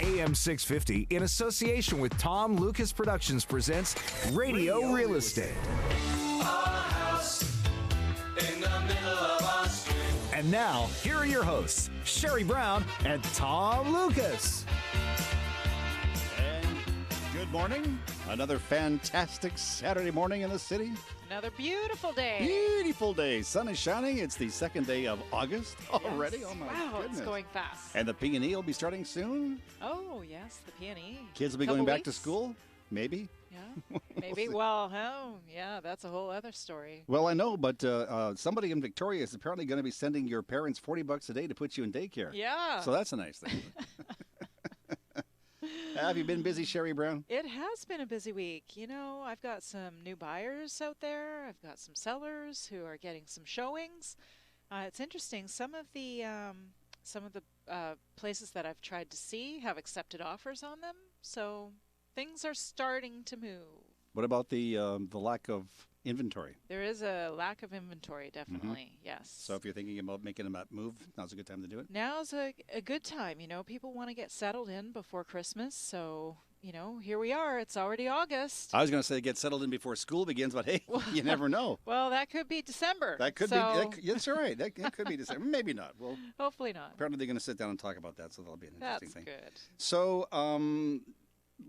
AM 650, in association with Tom Lucas Productions, presents Radio Real Estate. And now, here are your hosts, Sherry Brown and Tom Lucas. And good morning. Another fantastic Saturday morning in the city. Another beautiful day. Beautiful day. Sun is shining. It's the second day of August already. Yes. Oh, my wow, goodness. It's going fast. And the P&E will be starting soon. Oh, yes, the P&E. Kids will be Couple going back to weeks. school. Maybe. Yeah, maybe. Well, yeah, that's a whole other story. Well, I know, but somebody in Victoria is apparently going to be sending your parents $40 a day to put you in daycare. Yeah. So that's a nice thing. Have you been busy, Sherry Brown? It has been a busy week. You know, I've got some new buyers out there. I've got some sellers who are getting some showings. It's interesting. Some of the places that I've tried to see have accepted offers on them. So things are starting to move. What about the lack of inventory? There is a lack of inventory, definitely, yes. So if you're thinking about making a move, now's a good time to do it? Now's a good time. You know, people want to get settled in before Christmas. So, you know, here we are. It's already August. I was going to say get settled in before school begins, but hey, you never know. Well, that could be December. That could be. That's all right. That could be December. Maybe not. Well, hopefully not. Apparently they're going to sit down and talk about that, so that'll be an interesting thing. That's good. So,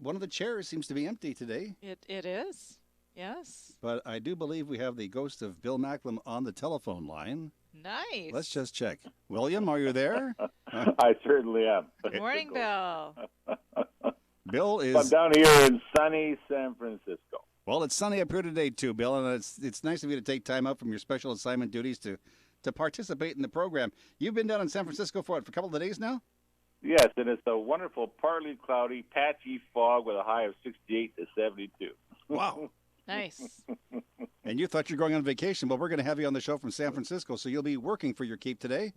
one of the chairs seems to be empty today. It is. Yes. But I do believe we have the ghost of Bill Macklem on the telephone line. Nice. Let's just check. William, are you there? I certainly am. Good morning, Bill. Bill is... I'm down here in sunny San Francisco. Well, it's sunny up here today, too, Bill, and it's nice of you to take time out from your special assignment duties to participate in the program. You've been down in San Francisco for a couple of days now? Yes, and it's a wonderful, partly cloudy, patchy fog with a high of 68 to 72. Wow. Nice. And you thought you were going on vacation, but we're going to have you on the show from San Francisco, so you'll be working for your keep today?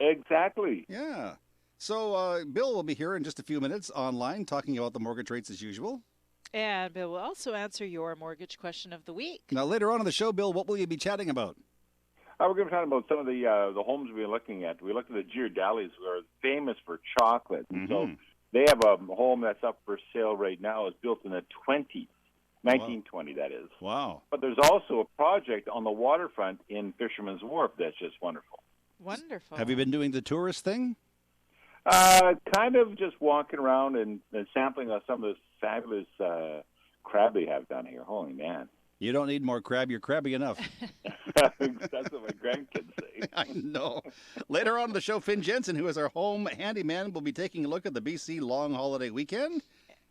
Exactly. Yeah. So Bill will be here in just a few minutes online talking about the mortgage rates as usual. And Bill will also answer your mortgage question of the week. Now, later on in the show, Bill, what will you be chatting about? We're going to talk about some of the homes we're looking at. We looked at the Giardellis, who are famous for chocolate. Mm-hmm. So they have a home that's up for sale right now. It's built in the 20s. 1920, that is. Wow. But there's also a project on the waterfront in Fisherman's Wharf that's just wonderful. Wonderful. Have you been doing the tourist thing? Kind of just walking around and sampling some of this fabulous crab they have down here. Holy man. You don't need more crab. You're crabby enough. That's what my grandkids say. I know. Later on in the show, Finn Jensen, who is our home handyman, will be taking a look at the BC Long Holiday Weekend.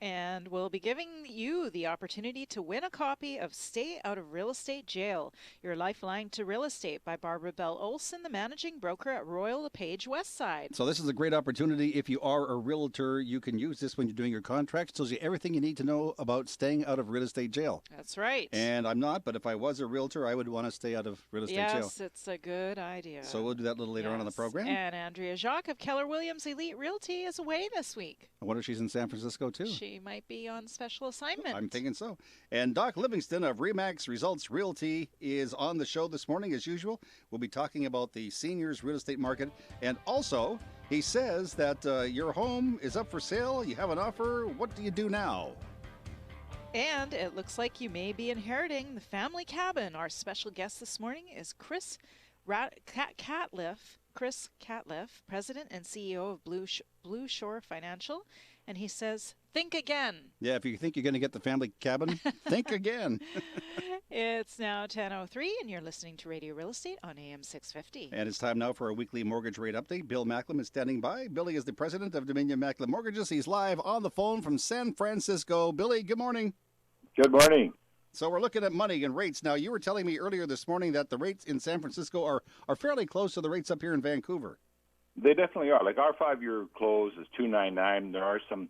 And we'll be giving you the opportunity to win a copy of Stay Out of Real Estate Jail, Your Lifeline to Real Estate by Barbara Bell Olson, the managing broker at Royal LePage Westside. So this is a great opportunity. If you are a realtor, you can use this when you're doing your contracts. It tells you everything you need to know about staying out of real estate jail. That's right. And I'm not, but if I was a realtor, I would want to stay out of real estate jail. Yes, it's a good idea. So we'll do that a little later on in the program. And Andrea Jacques of Keller Williams Elite Realty is away this week. I wonder if she's in San Francisco, too. She might be on special assignment. I'm thinking so. And Doc Livingston of Remax Results Realty is on the show this morning, as usual. We'll be talking about the seniors real estate market. And also, he says that your home is up for sale. You have an offer. What do you do now? And it looks like you may be inheriting the family cabin. Our special guest this morning is Chris Catliff, President and CEO of Blue Shore Financial. And he says, think again. Yeah, if you think you're going to get the family cabin, think again. It's now 10:03, and you're listening to Radio Real Estate on AM 650. And it's time now for a weekly mortgage rate update. Bill Macklem is standing by. Billy is the president of Dominion Macklem Mortgages. He's live on the phone from San Francisco. Billy, good morning. Good morning. So we're looking at money and rates. Now, you were telling me earlier this morning that the rates in San Francisco are fairly close to the rates up here in Vancouver. They definitely are. Like our 5-year close is 2.99. There are some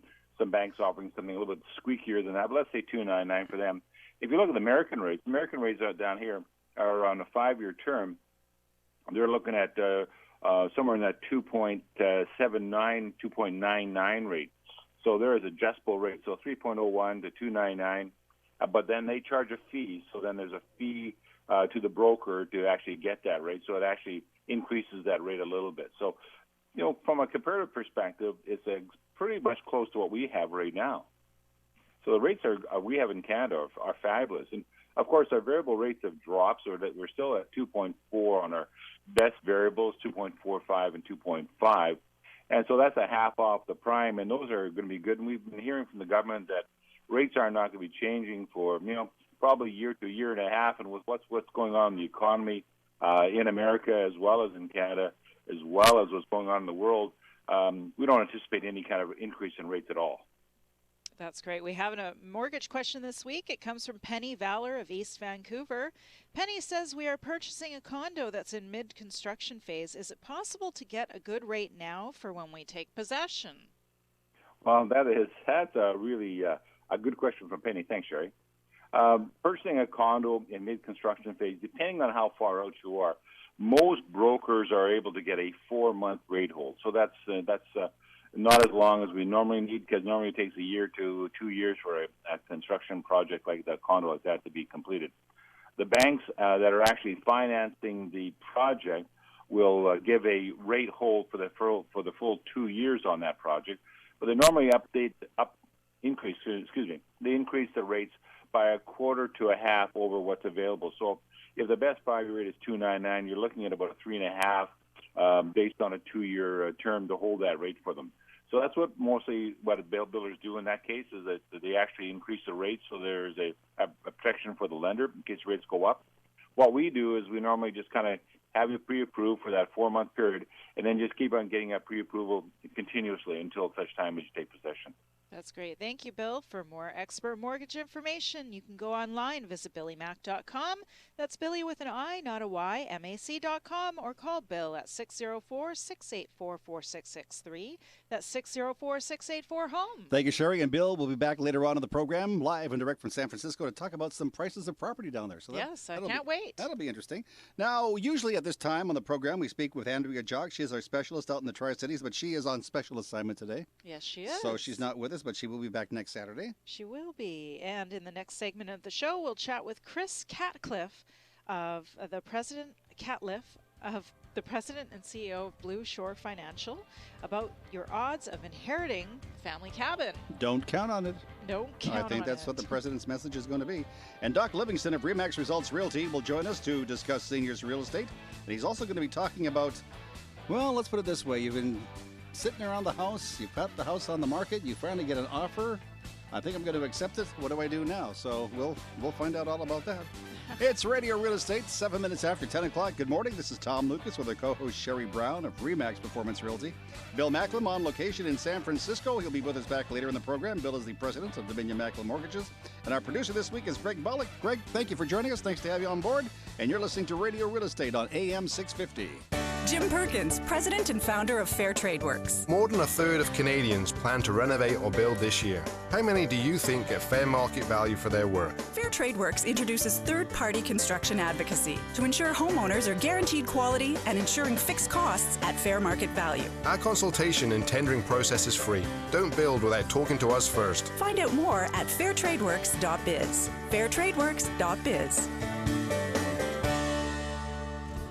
banks offering something a little bit squeakier than that, but let's say 2.99 for them. If you look at the American rates out down here are on a 5-year term. They're looking at somewhere in that 2.79, 2.99 rate. So there is adjustable rate. So 3.01 to 2.99, but then they charge a fee. So then there's a fee to the broker to actually get that rate. So it actually increases that rate a little bit. So, you know, from a comparative perspective, it's pretty much close to what we have right now. So the rates we have in Canada are fabulous. And, of course, our variable rates have dropped, so that we're still at 2.4 on our best variables, 2.45 and 2.5. And so that's a half off the prime, and those are going to be good. And we've been hearing from the government that rates are not going to be changing for, probably a year to a year and a half. And with what's going on in the economy in America as well as in Canada, as well as what's going on in the world, we don't anticipate any kind of increase in rates at all. That's great. We have a mortgage question this week. It comes from Penny Valor of East Vancouver. Penny says, we are purchasing a condo that's in mid-construction phase. Is it possible to get a good rate now for when we take possession? Well, that's a really a good question from Penny. Thanks, Sherry. Purchasing a condo in mid-construction phase, depending on how far out you are, most brokers are able to get a 4-month rate hold. So that's not as long as we normally need, because normally it takes a year to 2 years for a construction project like that, condo like that, to be completed. The banks that are actually financing the project will give a rate hold for the full 2 years on that project, but they normally increase the rates by a quarter to a half over what's available. So if the best 5-year rate is 2.99, you're looking at about a 3.5 based on a 2-year term to hold that rate for them. So that's what builders do in that case, is that they actually increase the rate, so there's a protection for the lender in case rates go up. What we do is we normally just kind of have you pre-approved for that 4-month period, and then just keep on getting that pre-approval continuously until such time as you take possession. That's great. Thank you, Bill. For more expert mortgage information, you can go online, visit BillyMac.com. That's Billy with an I, not a Y, MAC.com, or call Bill at 604-684-4663. That's 604-684-HOME. Thank you, Sherry. And Bill will be back later on in the program, live and direct from San Francisco, to talk about some prices of property down there. So yes, I can't wait. That'll be interesting. Now, usually at this time on the program, we speak with Andrea Jock. She is our specialist out in the Tri-Cities, but she is on special assignment today. Yes, she is. So she's not with us, but she will be back next Saturday. She will be. And in the next segment of the show, we'll chat with Chris Catcliffe of the President and CEO of Blue Shore Financial about your odds of inheriting family cabin. Don't count on it. Don't count on it. I think that's what the president's message is going to be. And Doc Livingston of RE/MAX Results Realty will join us to discuss seniors real estate. And he's also going to be talking about, well, let's put it this way. You've been sitting around the house, you put the house on the market, you finally get an offer. I think I'm going to accept it. What do I do now? So we'll find out all about that. It's Radio Real Estate, 7 minutes after 10 o'clock. Good morning. This is Tom Lucas with our co-host Sherry Brown of RE/MAX Performance Realty. Bill Macklem on location in San Francisco. He'll be with us back later in the program. Bill is the president of Dominion Macklem Mortgages. And our producer this week is Greg Bullock. Greg, thank you for joining us. Thanks to have you on board. And you're listening to Radio Real Estate on AM 650. Jim Perkins, president and founder of Fair Trade Works. More than a third of Canadians plan to renovate or build this year. How many do you think get fair market value for their work? Fair Trade Works introduces third-party construction advocacy to ensure homeowners are guaranteed quality and ensuring fixed costs at fair market value. Our consultation and tendering process is free. Don't build without talking to us first. Find out more at fairtradeworks.biz. fairtradeworks.biz.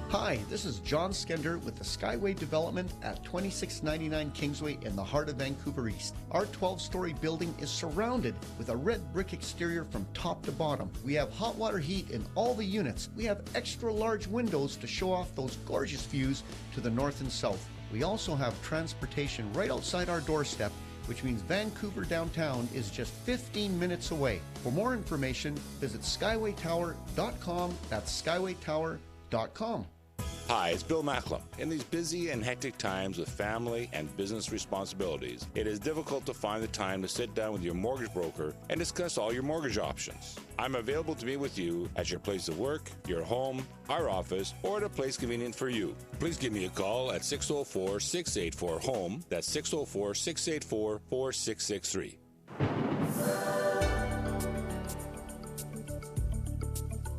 Hi, this is John Skender with the Skyway Development at 2699 Kingsway in the heart of Vancouver East. Our 12-story building is surrounded with a red brick exterior from top to bottom. We have hot water heat in all the units. We have extra large windows to show off those gorgeous views to the north and south. We also have transportation right outside our doorstep, which means Vancouver downtown is just 15 minutes away. For more information, visit skywaytower.com. That's skywaytower.com. Hi, it's Bill Macklem. In these busy and hectic times with family and business responsibilities, it is difficult to find the time to sit down with your mortgage broker and discuss all your mortgage options. I'm available to meet with you at your place of work, your home, our office, or at a place convenient for you. Please give me a call at 604-684-HOME. That's 604-684-4663.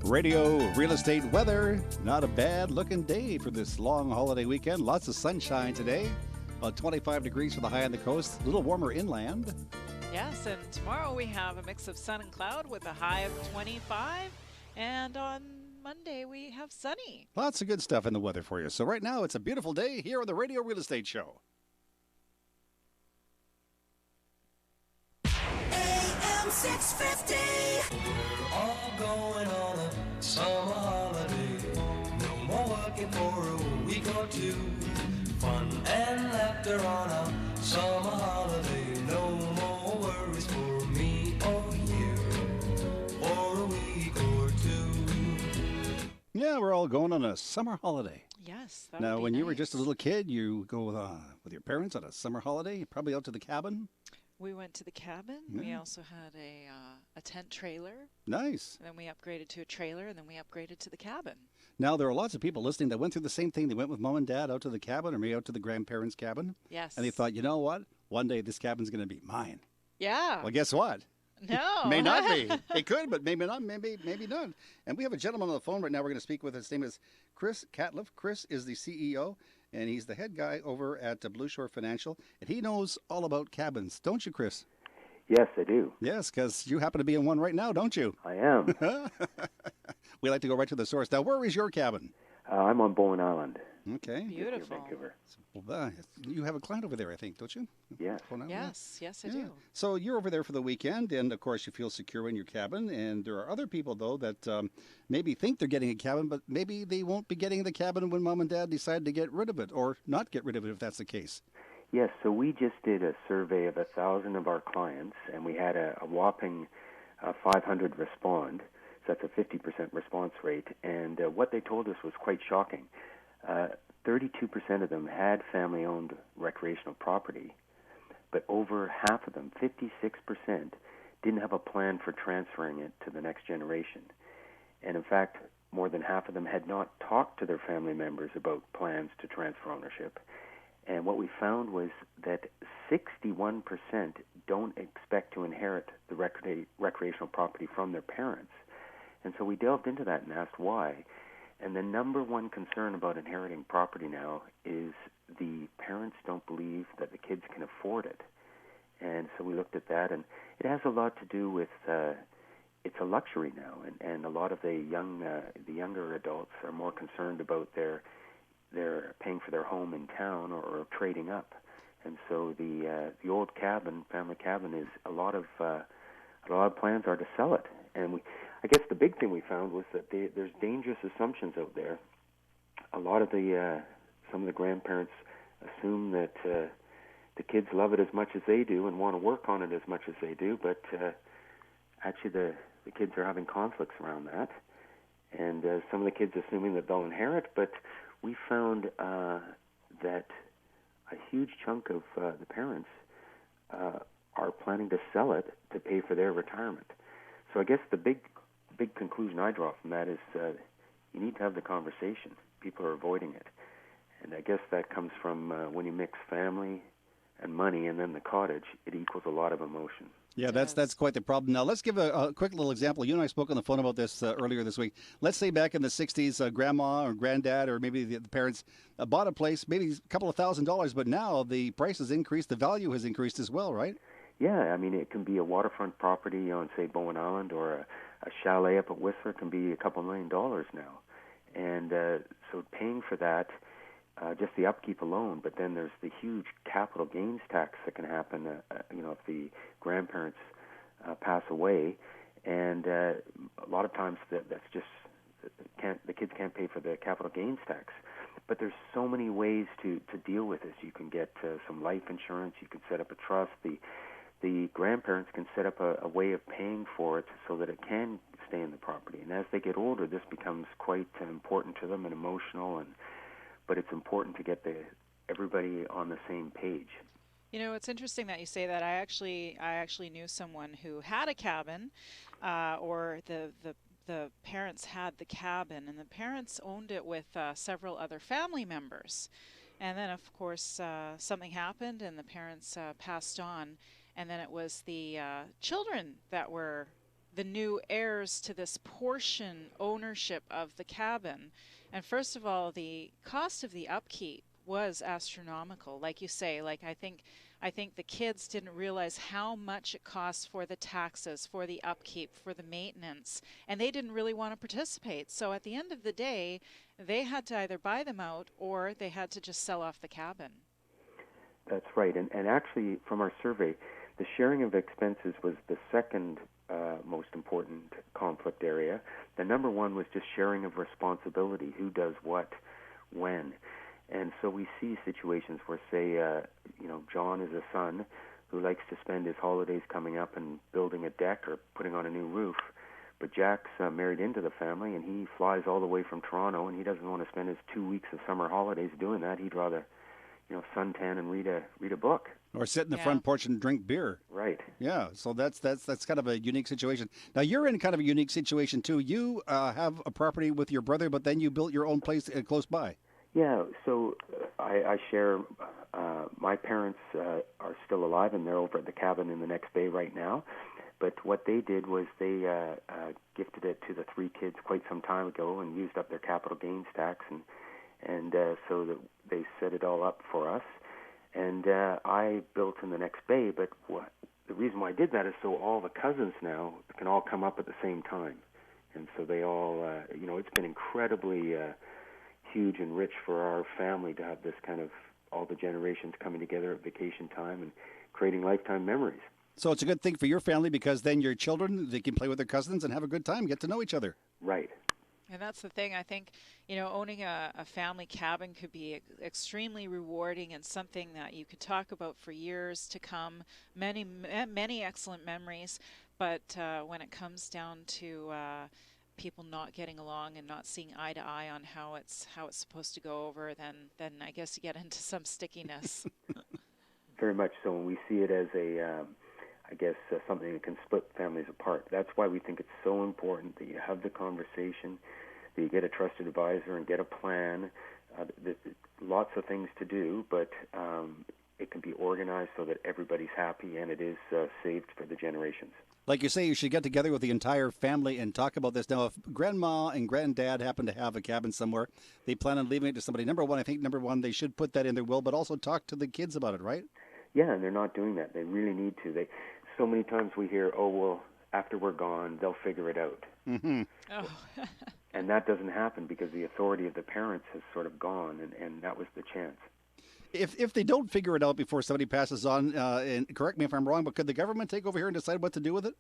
Radio Real Estate weather. Not a bad looking day for this long holiday weekend. Lots of sunshine today. About 25 degrees for the high on the coast. A little warmer inland. Yes, and tomorrow we have a mix of sun and cloud with a high of 25. And on Monday we have sunny. Lots of good stuff in the weather for you. So right now it's a beautiful day here on the Radio Real Estate Show. 650. We're all going on a summer holiday. No more working for a week or two. Fun and laughter on a summer holiday. No more worries for me or you for a week or two. Yeah, we're all going on a summer holiday. Yes. That Now, would be when you were nice. just a little kid, you go with your parents on a summer holiday, probably out to the cabin. We went to the cabin. We Yeah. also had a tent trailer. Nice. And then we upgraded to a trailer, and then we upgraded to the cabin. Now, there are lots of people listening that went through the same thing. They went with mom and dad out to the cabin or maybe out to the grandparents' cabin. Yes. And they thought, you know what? One day this cabin's going to be mine. Yeah. Well, guess what? No. May not be. It could, but maybe not. Maybe not. And we have a gentleman on the phone right now. We're going to speak with. His name is Chris Catliff. Chris is the CEO, and he's the head guy over at Blue Shore Financial, and he knows all about cabins, don't you, Chris? Yes, I do. Yes, because you happen to be in one right now, don't you? I am. We like to go right to the source. Now, where is your cabin? I'm on Bowen Island. Okay. Beautiful. Vancouver. Well, you have a client over there, I think, don't you? Yes. Yes, I do. So you're over there for the weekend, and of course you feel secure in your cabin. And there are other people, though, that maybe think they're getting a cabin, but maybe they won't be getting the cabin when mom and dad decide to get rid of it, or not get rid of it if that's the case. Yes, so we just did a survey of 1,000 of our clients, and we had a whopping 500 respond. So that's a 50% response rate. And what they told us was quite shocking. 32% of them had family-owned recreational property, but over half of them, 56%, didn't have a plan for transferring it to the next generation. And in fact, more than half of them had not talked to their family members about plans to transfer ownership. And what we found was that 61% don't expect to inherit the recreational property from their parents. And so we delved into that and asked why. And the number one concern about inheriting property now is the parents don't believe that the kids can afford it. And so we looked at that, and it has a lot to do with it's a luxury now, and a lot of the younger adults are more concerned about their paying for their home in town or trading up. And so the old cabin, family cabin, is a lot of plans are to sell it. And I guess the big thing we found was that there's dangerous assumptions out there. A lot of some of the grandparents assume that the kids love it as much as they do and want to work on it as much as they do, but actually the kids are having conflicts around that. And some of the kids assuming that they'll inherit, but we found that a huge chunk of the parents are planning to sell it to pay for their retirement. So I guess the big conclusion I draw from that is you need to have the conversation. People are avoiding it. And I guess that comes from when you mix family and money and then the cottage, it equals a lot of emotion. Yeah, that's quite the problem. Now, let's give a quick little example. You and I spoke on the phone about this earlier this week. Let's say back in the 60s, grandma or granddad or maybe the parents bought a place, maybe a couple of $1,000s, but now the price has increased, the value has increased as well, right? Yeah, I mean, it can be a waterfront property on, say, Bowen Island, or a chalet up at Whistler can be a couple $1 million now. And so paying for that, just the upkeep alone, but then there's the huge capital gains tax that can happen, if the grandparents pass away. And a lot of times that's just, the kids can't pay for the capital gains tax. But there's so many ways to deal with this. You can get some life insurance. You can set up a trust. The grandparents can set up a way of paying for it so that it can stay in the property. And as they get older, this becomes quite important to them and emotional. But it's important to get everybody on the same page. You know, it's interesting that you say that. I actually knew someone who had a cabin, or the parents had the cabin, and the parents owned it with several other family members. And then, of course, something happened, and the parents passed on. And then it was the children that were the new heirs to this portion ownership of the cabin. And first of all, the cost of the upkeep was astronomical. Like you say, I think the kids didn't realize how much it costs for the taxes, for the upkeep, for the maintenance, and they didn't really want to participate. So at the end of the day, they had to either buy them out or they had to just sell off the cabin. That's right. And actually, from our survey, the sharing of expenses was the second most important conflict area. The number one was just sharing of responsibility, who does what, when. And so we see situations where, say, John is a son who likes to spend his holidays coming up and building a deck or putting on a new roof. But Jack's married into the family, and he flies all the way from Toronto, and he doesn't want to spend his 2 weeks of summer holidays doing that. He'd rather, suntan and read a book. Or sit in the front porch and drink beer. Right. Yeah, so that's kind of a unique situation. Now, you're in kind of a unique situation, too. You have a property with your brother, but then you built your own place close by. Yeah, so I share, my parents are still alive, and they're over at the cabin in the next bay right now. But what they did was they gifted it to the three kids quite some time ago and used up their capital gains tax, and so that they set it all up for us. And I built in the next bay, but the reason why I did that is so all the cousins now can all come up at the same time. And so they all, it's been incredibly huge and rich for our family to have this kind of all the generations coming together at vacation time and creating lifetime memories. So it's a good thing for your family because then your children, they can play with their cousins and have a good time, get to know each other. Right. And that's the thing. I think, owning a family cabin could be extremely rewarding and something that you could talk about for years to come. Many, many excellent memories. But when it comes down to people not getting along and not seeing eye to eye on how it's supposed to go over, then I guess you get into some stickiness. Very much so. And we see it as something that can split families apart. That's why we think it's so important that you have the conversation, that you get a trusted advisor and get a plan. Lots of things to do, but it can be organized so that everybody's happy and it is saved for the generations. Like you say, you should get together with the entire family and talk about this. Now, if grandma and granddad happen to have a cabin somewhere, they plan on leaving it to somebody. Number one, they should put that in their will, but also talk to the kids about it, right? Yeah, and they're not doing that. They really need to. So many times we hear, after we're gone, they'll figure it out. Mm-hmm. Oh. And that doesn't happen because the authority of the parents has sort of gone, and that was the chance. If they don't figure it out before somebody passes on, and correct me if I'm wrong, but could the government take over here and decide what to do with it?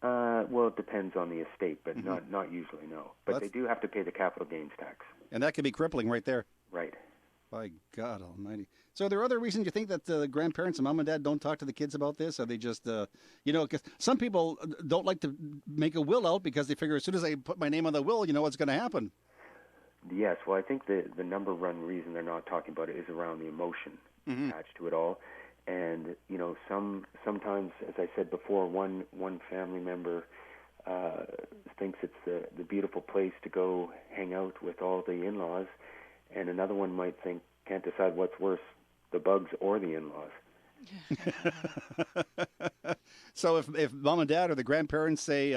Well, it depends on the estate, but not usually, no. But they do have to pay the capital gains tax. And that could be crippling right there. Right. By God almighty. So are there other reasons you think that the grandparents and mom and dad don't talk to the kids about this? Are they just, because some people don't like to make a will out because they figure as soon as I put my name on the will, you know what's going to happen. Yes, well, I think the number one reason they're not talking about it is around the emotion attached to it all. And, sometimes, as I said before, one family member thinks it's the beautiful place to go hang out with all the in-laws, and another one might think, can't decide what's worse, the bugs or the in-laws. So if mom and dad or the grandparents say,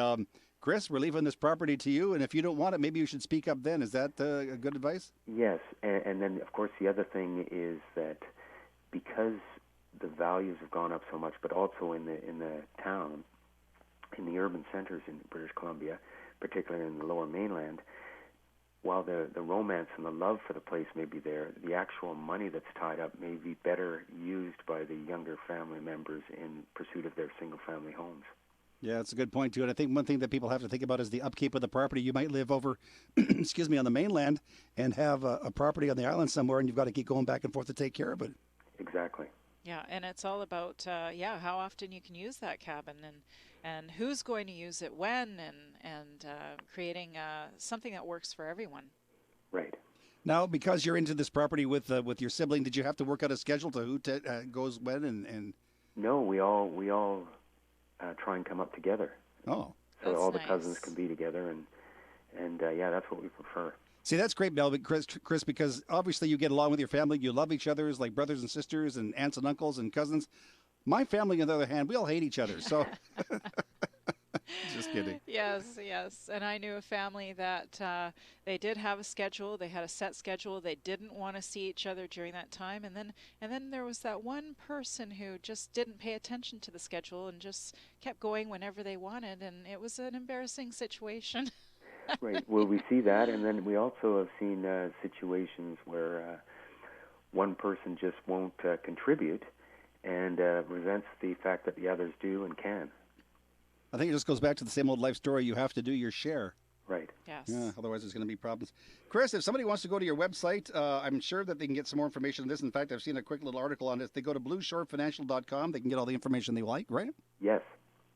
Chris, we're leaving this property to you, and if you don't want it, maybe you should speak up then. Is that good advice? Yes, and then, of course, the other thing is that because the values have gone up so much, but also in the town, in the urban centers in British Columbia, particularly in the Lower Mainland, while the romance and the love for the place may be there, the actual money that's tied up may be better used by the younger family members in pursuit of their single-family homes. Yeah, that's a good point, too. And I think one thing that people have to think about is the upkeep of the property. You might live over, on the mainland and have a property on the island somewhere, and you've got to keep going back and forth to take care of it. Exactly. Yeah, and it's all about, how often you can use that cabin and who's going to use it when and creating something that works for everyone. Right. Now, because you're into this property with your sibling, did you have to work out a schedule to who goes when and? No, we all try and come up together. Oh. So that's all the nice. cousins can be together, and that's what we prefer. See, that's great, Mel, Chris, because obviously you get along with your family. You love each other as like brothers and sisters and aunts and uncles and cousins. My family, on the other hand, we all hate each other. So, just kidding. Yes. And I knew a family that they did have a schedule. They had a set schedule. They didn't want to see each other during that time. And then there was that one person who just didn't pay attention to the schedule and just kept going whenever they wanted. And it was an embarrassing situation. Right. Well, we see that, and then we also have seen situations where one person just won't contribute and resents the fact that the others do and can. I think it just goes back to the same old life story. You have to do your share. Right. Yes. Yeah, otherwise there's going to be problems. Chris, if somebody wants to go to your website, I'm sure that they can get some more information on this. In fact, I've seen a quick little article on this. They go to blueshorefinancial.com. They can get all the information they like, right? Yes.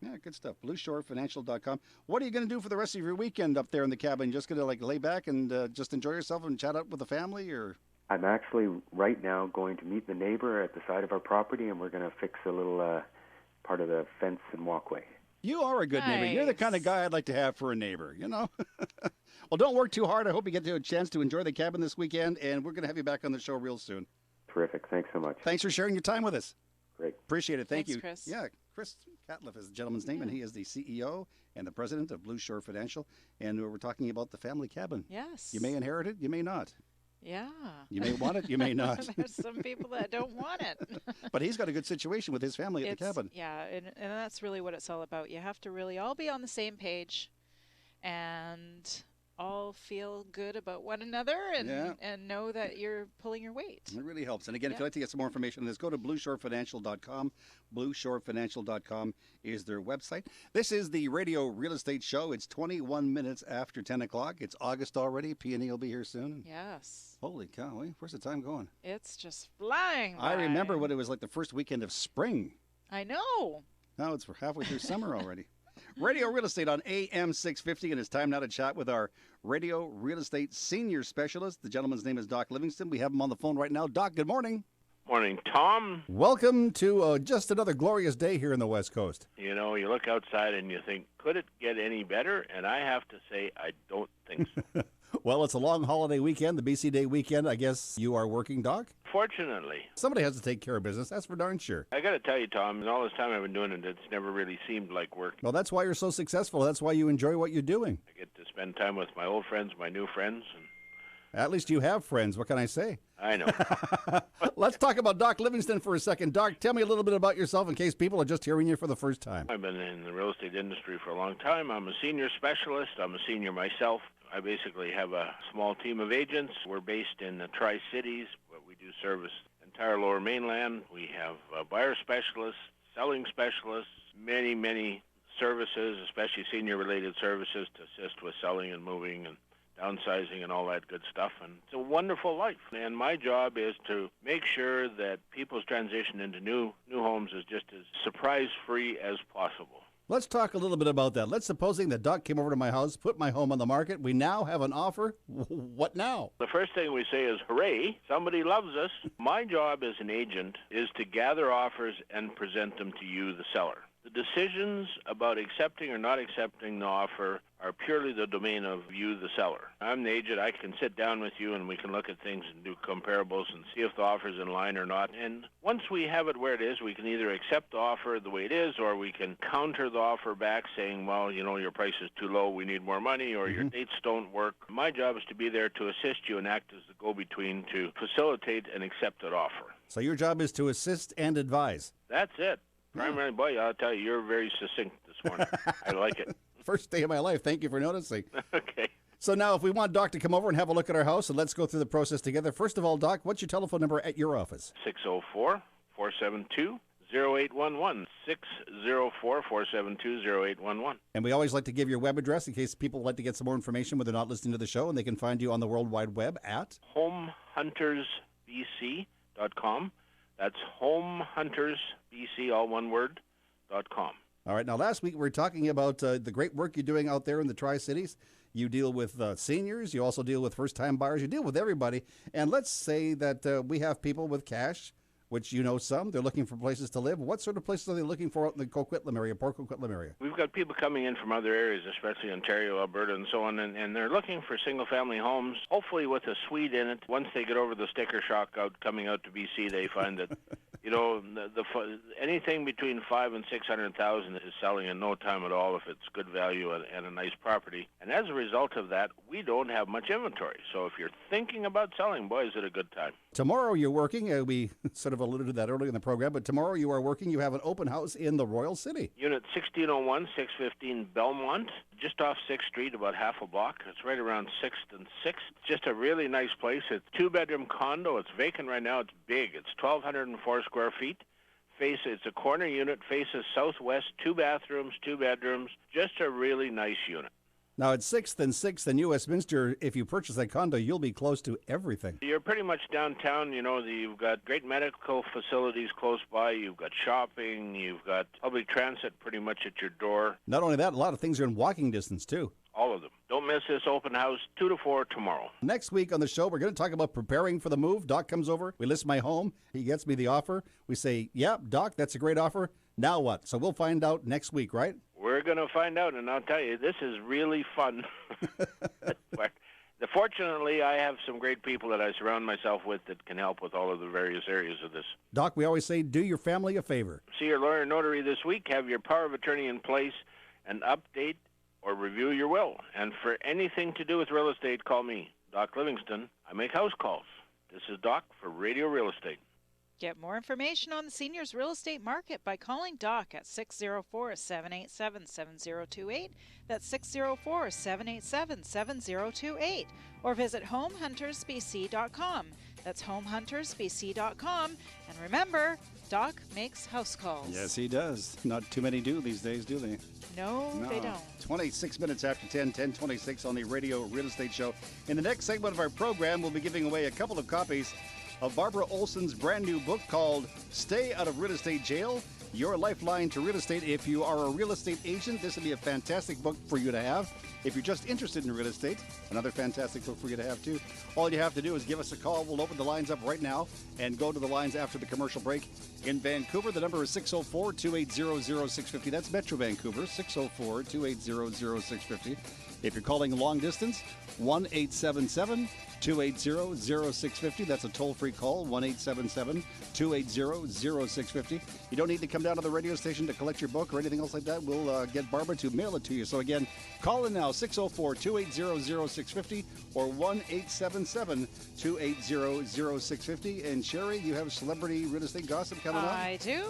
Yeah, good stuff. blueshorefinancial.com. What are you going to do for the rest of your weekend up there in the cabin? Just going to like lay back and just enjoy yourself and chat out with the family, or? I'm actually right now going to meet the neighbor at the side of our property, and we're going to fix a little part of the fence and walkway. You are a good neighbor. You're the kind of guy I'd like to have for a neighbor, you know? Well, don't work too hard. I hope you get a chance to enjoy the cabin this weekend, and we're going to have you back on the show real soon. Terrific. Thanks so much. Thanks for sharing your time with us. Great. Appreciate it. Thank Thanks, you. Chris. Yeah, Chris Catliff is the gentleman's name, and he is the CEO and the president of Blue Shore Financial, and we're talking about the family cabin. Yes. You may inherit it, you may not. Yeah. You may want it, you may not. There's some people that don't want it. But he's got a good situation with his family at the cabin. Yeah, and that's really what it's all about. You have to really all be on the same page and all feel good about one another and know that you're pulling your weight. It really helps. And again, if you'd like to get some more information on this, go to blueshorefinancial.com. Blueshorefinancial.com is their website. This is the Radio Real Estate Show. It's 21 minutes after 10 o'clock. It's August already. P&E will be here soon. Yes. Holy cow, where's the time going? It's just flying by. I remember what it was like the first weekend of spring. I know. Now it's halfway through summer already. Radio Real Estate on AM 650, and it's time now to chat with our Radio Real Estate Senior Specialist. The gentleman's name is Doc Livingston. We have him on the phone right now. Doc, good morning. Morning, Tom. Welcome to just another glorious day here in the West Coast. You know, you look outside and you think, could it get any better? And I have to say, I don't think so. Well, it's a long holiday weekend, the BC Day weekend. I guess you are working, Doc? Fortunately. Somebody has to take care of business. That's for darn sure. I got to tell you, Tom, in all this time I've been doing it, it's never really seemed like work. Well, that's why you're so successful. That's why you enjoy what you're doing. I get to spend time with my old friends, my new friends. And at least you have friends. What can I say? I know. Let's talk about Doc Livingston for a second. Doc, tell me a little bit about yourself in case people are just hearing you for the first time. I've been in the real estate industry for a long time. I'm a senior specialist. I'm a senior myself. I basically have a small team of agents. We're based in the Tri-Cities, but we do service the entire Lower Mainland. We have buyer specialists, selling specialists, many, many services, especially senior-related services to assist with selling and moving and downsizing and all that good stuff. And it's a wonderful life. And my job is to make sure that people's transition into new homes is just as surprise-free as possible. Let's talk a little bit about that. Let's supposing that Doc came over to my house, put my home on the market. We now have an offer. What now? The first thing we say is, hooray, somebody loves us. My job as an agent is to gather offers and present them to you, the seller. The decisions about accepting or not accepting the offer are purely the domain of you, the seller. I'm the agent. I can sit down with you and we can look at things and do comparables and see if the offer's in line or not. And once we have it where it is, we can either accept the offer the way it is, or we can counter the offer back saying, well, you know, your price is too low, we need more money, or your dates don't work. My job is to be there to assist you and act as the go-between to facilitate an accepted offer. So your job is to assist and advise. That's it. Primarily, boy, I'll tell you, you're very succinct this morning. I like it. First day of my life. Thank you for noticing. Okay. So now if we want Doc to come over and have a look at our house, and let's go through the process together. First of all, Doc, what's your telephone number at your office? 604-472-0811. 604-472-0811. And we always like to give your web address in case people would like to get some more information when they're not listening to the show, and they can find you on the World Wide Web at homehuntersbc.com. That's homehuntersbc, all one word, .com. All right. Now, last week we were talking about the great work you're doing out there in the Tri-Cities. You deal with seniors. You also deal with first-time buyers. You deal with everybody. And let's say that we have people with cash, which you know some. They're looking for places to live. What sort of places are they looking for out in the Coquitlam area, Port Coquitlam area? We've got people coming in from other areas, especially Ontario, Alberta, and so on, and they're looking for single-family homes, hopefully with a suite in it. Once they get over the sticker shock coming out to BC, they find that, you know, anything between $500,000 and $600,000 is selling in no time at all if it's good value and a nice property. And as a result of that, we don't have much inventory. So if you're thinking about selling, boy, is it a good time. Tomorrow you're working. We sort of alluded to that earlier in the program, but tomorrow you are working. You have an open house in the Royal City. Unit 1601, 615 Belmont, just off 6th Street, about half a block. It's right around 6th and 6th. Just a really nice place. It's a two-bedroom condo. It's vacant right now. It's big. It's 1,204 square feet, It's a corner unit, faces southwest, 2 bathrooms, 2 bedrooms, just a really nice unit. Now, at 6th and 6th in Westminster, if you purchase that condo, you'll be close to everything. You're pretty much downtown. You know, you've got great medical facilities close by. You've got shopping. You've got public transit pretty much at your door. Not only that, a lot of things are in walking distance, too. All of them. Don't miss this open house, 2 to 4 tomorrow. Next week on the show, we're going to talk about preparing for the move. Doc comes over. We list my home. He gets me the offer. We say, yeah, Doc, that's a great offer. Now what? So we'll find out next week, right? We're going to find out, and I'll tell you, this is really fun. Fortunately, I have some great people that I surround myself with that can help with all of the various areas of this. Doc, we always say, do your family a favor. See your lawyer or notary this week. Have your power of attorney in place and update or review your will. And for anything to do with real estate, call me, Doc Livingston. I make house calls. This is Doc for Radio Real Estate. Get more information on the seniors real estate market by calling Doc at 604-787-7028. That's 604-787-7028. Or visit homehuntersbc.com. That's homehuntersbc.com. And remember, Doc makes house calls. Yes, he does. Not too many do these days, do they? No, they don't. 26 minutes after 10:26 on the Radio Real Estate Show. In the next segment of our program, we'll be giving away a couple of copies of Barbara Olson's brand new book called Stay Out of Real Estate Jail, Your Lifeline to Real Estate. If you are a real estate agent, this will be a fantastic book for you to have. If you're just interested in real estate, another fantastic book for you to have too. All you have to do is give us a call. We'll open the lines up right now and go to the lines after the commercial break. In Vancouver, the number is 604-280-0650. That's Metro Vancouver, 604-280-0650. If you're calling long distance, 1-877-280-0650. That's a toll-free call, 1-877-280-0650. You don't need to come down to the radio station to collect your book or anything else like that. We'll get Barbara to mail it to you. So again, call in now, 604-280-0650 or 1-877-280-0650. And Sherry, you have celebrity real estate gossip coming up? I do.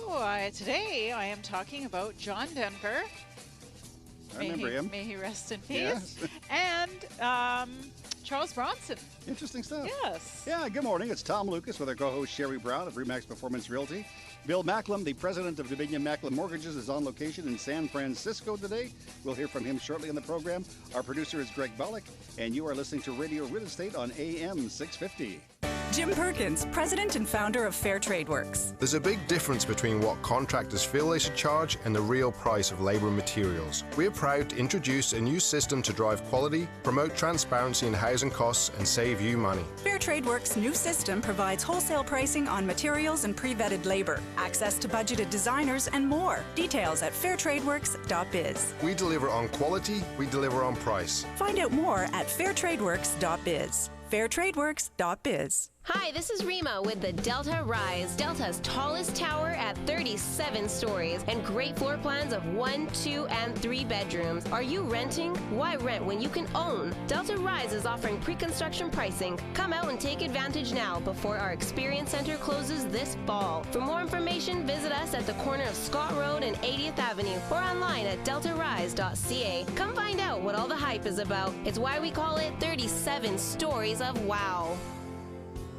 Today I am talking about John Denver. I remember him. May he rest in peace. Yes. And Charles Bronson. Interesting stuff. Yes. Yeah, good morning. It's Tom Lucas with our co-host Sherry Brown of Remax Performance Realty. Bill Macklem, the president of Dominion Macklem Mortgages, is on location in San Francisco today. We'll hear from him shortly on the program. Our producer is Greg Bellick, and you are listening to Radio Real Estate on AM 650. Jim Perkins, president and founder of Fair Trade Works. There's a big difference between what contractors feel they should charge and the real price of labor and materials. We are proud to introduce a new system to drive quality, promote transparency in housing costs, and save you money. Fair Trade Works' new system provides wholesale pricing on materials and pre-vetted labor, access to budgeted designers, and more. Details at fairtradeworks.biz. We deliver on quality, we deliver on price. Find out more at fairtradeworks.biz. fairtradeworks.biz. Hi, this is Rima with the Delta Rise, Delta's tallest tower at 37 stories and great floor plans of 1, 2, and 3 bedrooms. Are you renting? Why rent when you can own? Delta Rise is offering pre-construction pricing. Come out and take advantage now before our Experience Center closes this fall. For more information, visit us at the corner of Scott Road and 80th Avenue or online at deltarise.ca. Come find out what all the hype is about. It's why we call it 37 stories of wow.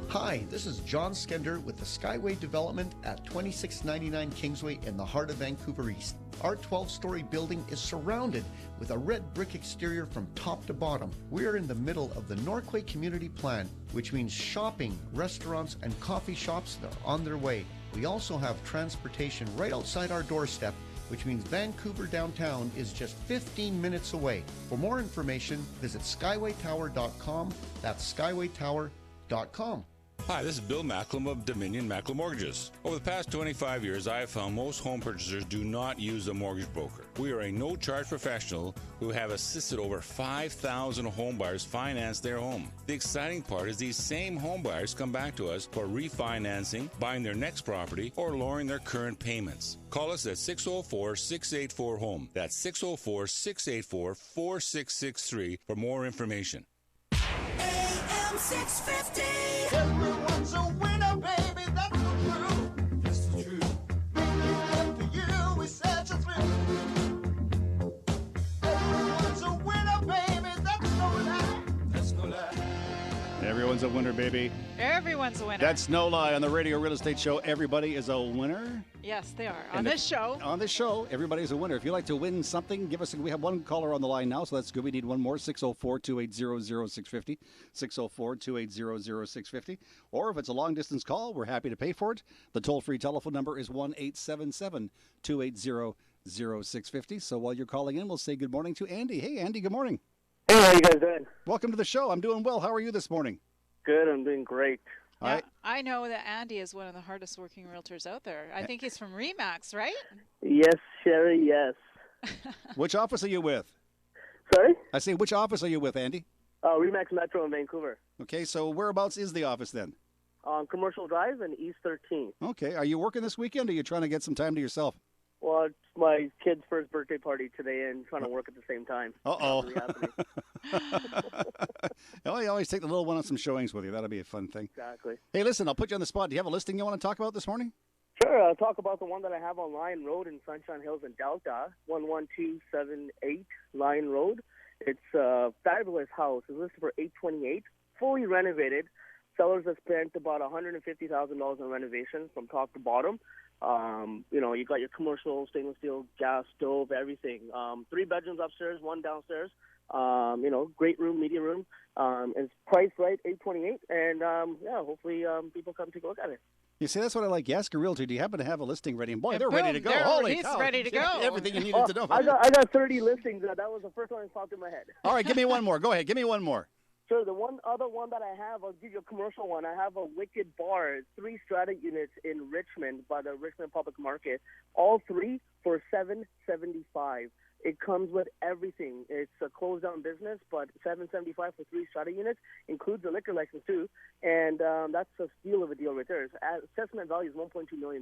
Hi, this is John Skender with the Skyway Development at 2699 Kingsway in the heart of Vancouver East. Our 12-story building is surrounded with a red brick exterior from top to bottom. We are in the middle of the Norquay Community Plan, which means shopping, restaurants, and coffee shops that are on their way. We also have transportation right outside our doorstep, which means Vancouver downtown is just 15 minutes away. For more information, visit skywaytower.com. That's skywaytower.com. Hi, this is Bill Macklem of Dominion Macklem Mortgages. Over the past 25 years, I have found most home purchasers do not use a mortgage broker. We are a no-charge professional who have assisted over 5,000 home buyers finance their home. The exciting part is these same home buyers come back to us for refinancing, buying their next property, or lowering their current payments. Call us at 604-684-HOME. That's 604-684-4663 for more information. AM 650. Everyone's a winner, baby. That's the truth. That's the truth. After you, it's such a thrill. Everyone's a winner, baby. That's no lie. That's no lie. Everyone's a winner, baby. Everyone's a winner. That's no lie on the Radio Real Estate Show. Everybody is a winner. Yes, they are. And On this show. On this show, everybody's a winner. If you'd like to win something, give us. We have one caller on the line now, so that's good. We need one more. 604-280-0650. 604-280-0650. Or if it's a long distance call, we're happy to pay for it. The toll-free telephone number is 1-877-280-0650. So while you're calling in, we'll say good morning to Andy. Hey, Andy. Good morning. Hey, how you guys doing? Welcome to the show. I'm doing well. How are you this morning? Good. I'm doing great. Yeah, I know that Andy is one of the hardest working realtors out there. I think he's from RE/MAX, right? Yes, Sherry, yes. Which office are you with? Sorry? I say, which office are you with, Andy? RE/MAX Metro in Vancouver. Okay, so whereabouts is the office then? On Commercial Drive and East 13th. Okay, are you working this weekend, or are you trying to get some time to yourself? Well, it's my kid's first birthday party today and trying to work at the same time. Uh-oh. Not really happening. Well, you always take the little one on some showings with you. That'll be a fun thing. Exactly. Hey, listen, I'll put you on the spot. Do you have a listing you want to talk about this morning? Sure. I'll talk about the one that I have on Lion Road in Sunshine Hills in Delta, 11278 Lion Road. It's a fabulous house. It's listed for $828, fully renovated. Sellers have spent about $150,000 on renovation from top to bottom. You got your commercial stainless steel gas stove, everything. 3 bedrooms upstairs, 1 downstairs. Great room, media room. It's priced right, $828, and hopefully people come take a look at it. You see, that's what I like. You ask a realtor, do you happen to have a listing ready? And boy, they're boom, ready to go. Holy he's cow. ready to go. Everything you needed to know. I got 30 listings. That was the first one that popped in my head. All right, give me one more. Go ahead, give me one more. Sure. The other one that I have, I'll give you a commercial one. I have a Wicked Bar, 3 strata units in Richmond by the Richmond Public Market. All 3 for $775. It comes with everything. It's a closed-down business, but $775 for 3 strata units includes a liquor license too, and that's a steal of a deal right there. Assessment value is $1.2 million.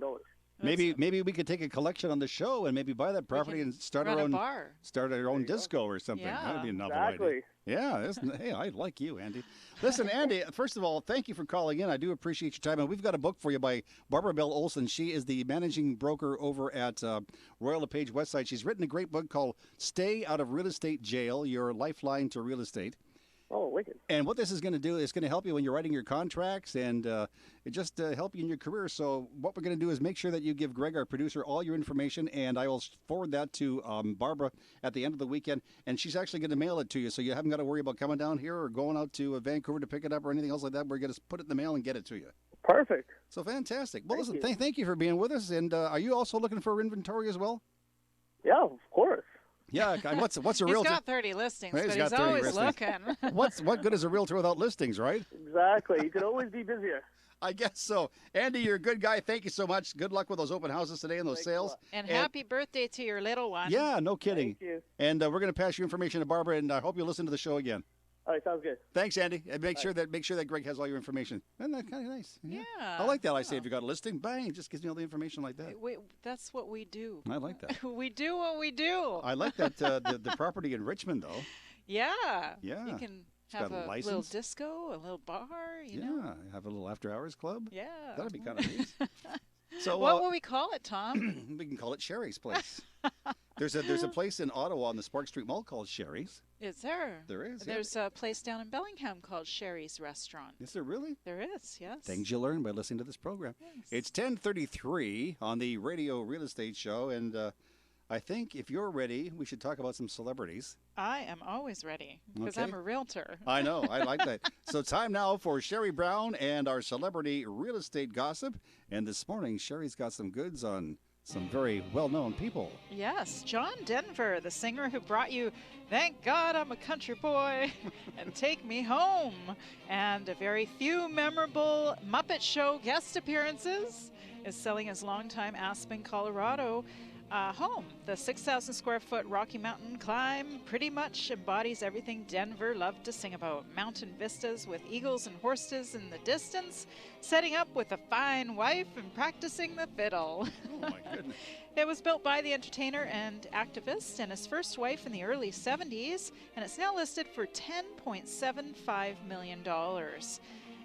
Maybe we could take a collection on the show and maybe buy that property and start our own bar. Start our own disco or something. Yeah. That'd be a novel Exactly. idea. Yeah, hey, I like you, Andy. Listen, Andy, first of all, thank you for calling in. I do appreciate your time. And we've got a book for you by Barbara Bell Olson. She is the managing broker over at Royal LePage Westside. She's written a great book called Stay Out of Real Estate Jail, Your Lifeline to Real Estate. Oh, wicked. And what this is going to do is going to help you when you're writing your contracts and it just help you in your career. So what we're going to do is make sure that you give Greg, our producer, all your information, and I will forward that to Barbara at the end of the weekend. And she's actually going to mail it to you, so you haven't got to worry about coming down here or going out to Vancouver to pick it up or anything else like that. We're going to put it in the mail and get it to you. Perfect. So fantastic. Well, Thank listen, you. thank you for being with us. And are you also looking for inventory as well? Yeah, of course. Yeah. What's a He's realtor? got 30 listings, Right, but he's he's got 30 always listings. looking. What good is a realtor without listings, right? Exactly. You could always be busier. I guess so. Andy, you're a good guy. Thank you so much. Good luck with those open houses today and those sales. And happy birthday to your little one. Yeah, no kidding. Thank you. And we're going to pass your information to Barbara, and I hope you listen to the show again. All right, sounds good. Thanks, Andy. And make sure that Greg has all your information. Isn't that kind of nice? Yeah. I like that. I say if you got a listing, bang, it just gives me all the information like that. That's what we do. I like that. We do what we do. I like that the property in Richmond, though. Yeah. Yeah. You can It's have got a a license. little disco, a little bar, you know. Yeah, have a little after-hours club. Yeah. That'd be kind of neat. So what will we call it, Tom? we can call it Sherry's Place. There's a place in Ottawa on the Spark Street Mall called Sherry's. Is there? There is. Yeah. There's a place down in Bellingham called Sherry's Restaurant. Is there really? There is, yes. Things you learn by listening to this program. Yes. It's 10:33 on the Radio Real Estate Show, and I think if you're ready, we should talk about some celebrities. I am always ready because Okay. I'm a realtor. I know. I like that. So time now for Sherry Brown and our celebrity real estate gossip. And this morning, Sherry's got some goods on some very well-known people. Yes, John Denver, the singer who brought you Thank God I'm a Country Boy and Take Me Home, and a very few memorable Muppet Show guest appearances, is selling his longtime Aspen, Colorado home. The 6,000 square foot Rocky Mountain climb pretty much embodies everything Denver loved to sing about. Mountain vistas with eagles and horses in the distance, setting up with a fine wife and practicing the fiddle. Oh, my goodness. It was built by the entertainer and activist and his first wife in the early 70s, and it's now listed for $10.75 million.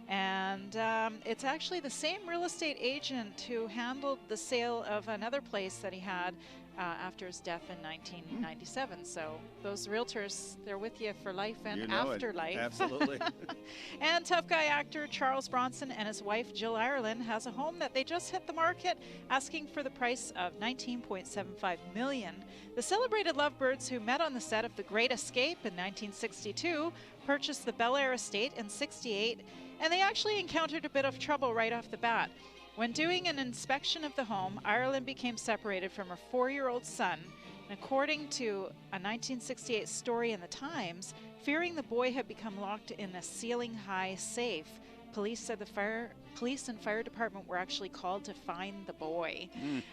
And it's actually the same real estate agent who handled the sale of another place that he had after his death in 1997. So those realtors, they're with you for life and You know it. afterlife. Absolutely. And tough guy actor Charles Bronson and his wife Jill Ireland has a home that they just hit the market, asking for the price of $19.75 million. The celebrated lovebirds who met on the set of The Great Escape in 1962 purchased the Bel Air estate in '68, and they actually encountered a bit of trouble right off the bat. When doing an inspection of the home, Ireland became separated from her 4-year-old son. And according to a 1968 story in the Times, fearing the boy had become locked in a ceiling-high safe, police and fire department were actually called to find the boy.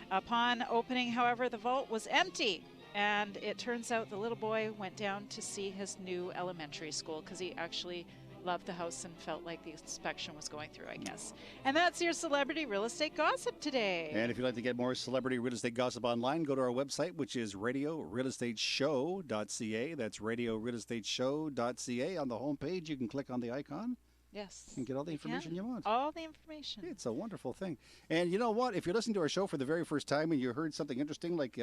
Upon opening, however, the vault was empty. And it turns out the little boy went down to see his new elementary school because he actually loved the house and felt like the inspection was going through, I guess. And that's your celebrity real estate gossip today. And if you'd like to get more celebrity real estate gossip online, go to our website, which is radiorealestateshow.ca. That's radiorealestateshow.ca. On the homepage, you can click on the icon. Yes. And get all the information you want. All the information. It's a wonderful thing. And you know what? If you're listening to our show for the very first time and you heard something interesting like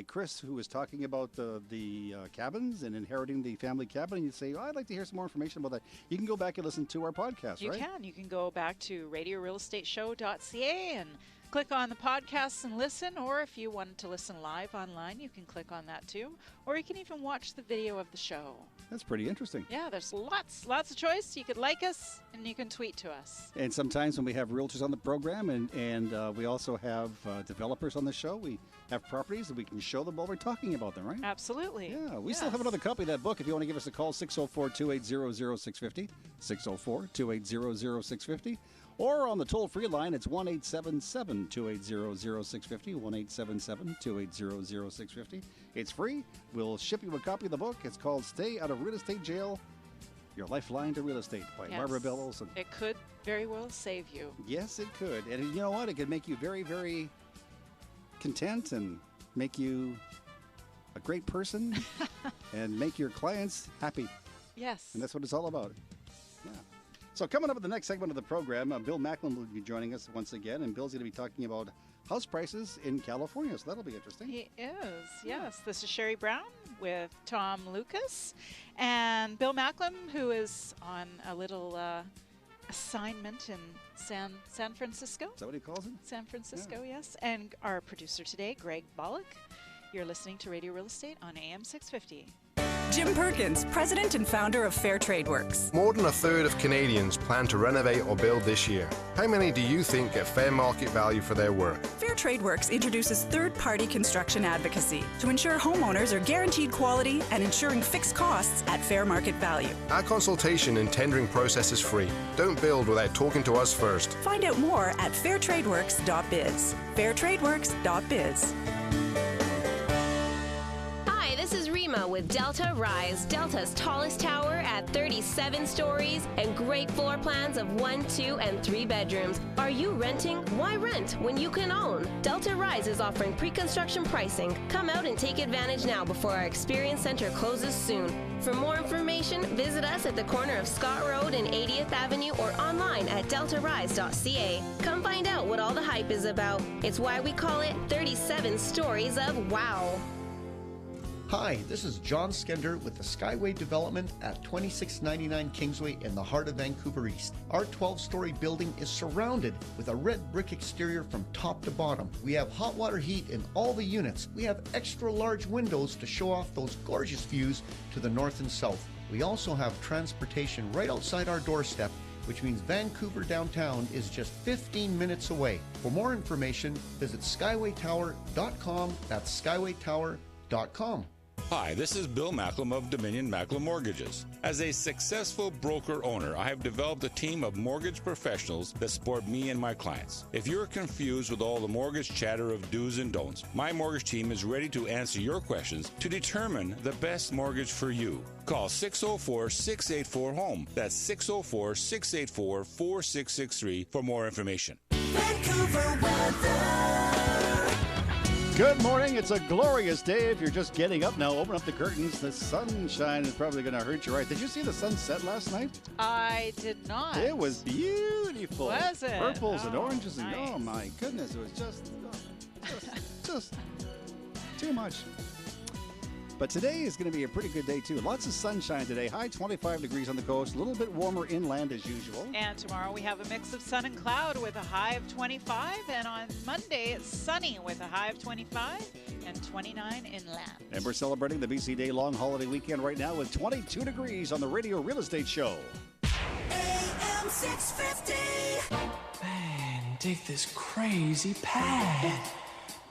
Chris, who was talking about the cabins and inheriting the family cabin, and you say, I'd like to hear some more information about that, you can go back and listen to our podcast, right? You can go back to radiorealestateshow.ca and click on the podcast and listen, or if you wanted to listen live online, you can click on that too, or you can even watch the video of the show. That's pretty interesting. Yeah, there's lots of choice. You could like us and you can tweet to us. And sometimes when we have realtors on the program and we also have developers on the show, we have properties and we can show them while we're talking about them, right? Absolutely. Yeah, we still have another copy of that book. If you want to give us a call, 604-280-0650, 604-280-0650. Or on the toll-free line, it's 1-877-280-0650, 1-877-280-0650. It's free. We'll ship you a copy of the book. It's called Stay Out of Real Estate Jail, Your Lifeline to Real Estate by Barbara Bellows. It could very well save you. Yes, it could. And you know what? It could make you very, very content and make you a great person and make your clients happy. Yes. And that's what it's all about. Yeah. So coming up at the next segment of the program, Bill Macklem will be joining us once again, and Bill's going to be talking about house prices in California, so that'll be interesting. He is, yes. This is Sherry Brown with Tom Lucas and Bill Macklem, who is on a little assignment in San Francisco. Is that what he calls it? San Francisco, yes. And our producer today, Greg Bollock. You're listening to Radio Real Estate on AM 650. Jim Perkins, president and founder of Fair Trade Works. More than a third of Canadians plan to renovate or build this year. How many do you think get fair market value for their work? Fair Trade Works introduces third-party construction advocacy to ensure homeowners are guaranteed quality and ensuring fixed costs at fair market value. Our consultation and tendering process is free. Don't build without talking to us first. Find out more at fairtradeworks.biz. fairtradeworks.biz. This is Rima with Delta Rise, Delta's tallest tower at 37 stories and great floor plans of 1, 2, and 3 bedrooms. Are you renting? Why rent when you can own? Delta Rise is offering pre-construction pricing. Come out and take advantage now before our Experience Center closes soon. For more information, visit us at the corner of Scott Road and 80th Avenue or online at deltarise.ca. Come find out what all the hype is about. It's why we call it 37 stories of wow. Hi, this is John Skender with the Skyway Development at 2699 Kingsway in the heart of Vancouver East. Our 12-story building is surrounded with a red brick exterior from top to bottom. We have hot water heat in all the units. We have extra large windows to show off those gorgeous views to the north and south. We also have transportation right outside our doorstep, which means Vancouver downtown is just 15 minutes away. For more information, visit skywaytower.com. That's skywaytower.com. Hi, this is Bill Macklem of Dominion Macklem Mortgages. As a successful broker-owner, I have developed a team of mortgage professionals that support me and my clients. If you're confused with all the mortgage chatter of do's and don'ts, my mortgage team is ready to answer your questions to determine the best mortgage for you. Call 604-684-HOME. That's 604-684-4663 for more information. Vancouver weather. Good morning. It's a glorious day. If you're just getting up now, open up the curtains. The sunshine is probably going to hurt you right. Did you see the sunset last night? I did not. It was beautiful. Was it? Purples and oranges. Nice. And oh my goodness, it was Too much. But today is going to be a pretty good day, too. Lots of sunshine today. High 25 degrees on the coast. A little bit warmer inland as usual. And tomorrow we have a mix of sun and cloud with a high of 25. And on Monday, it's sunny with a high of 25 and 29 inland. And we're celebrating the BC Day long holiday weekend right now with 22 degrees on the Radio Real Estate Show. AM 650. Man, dig this crazy pad.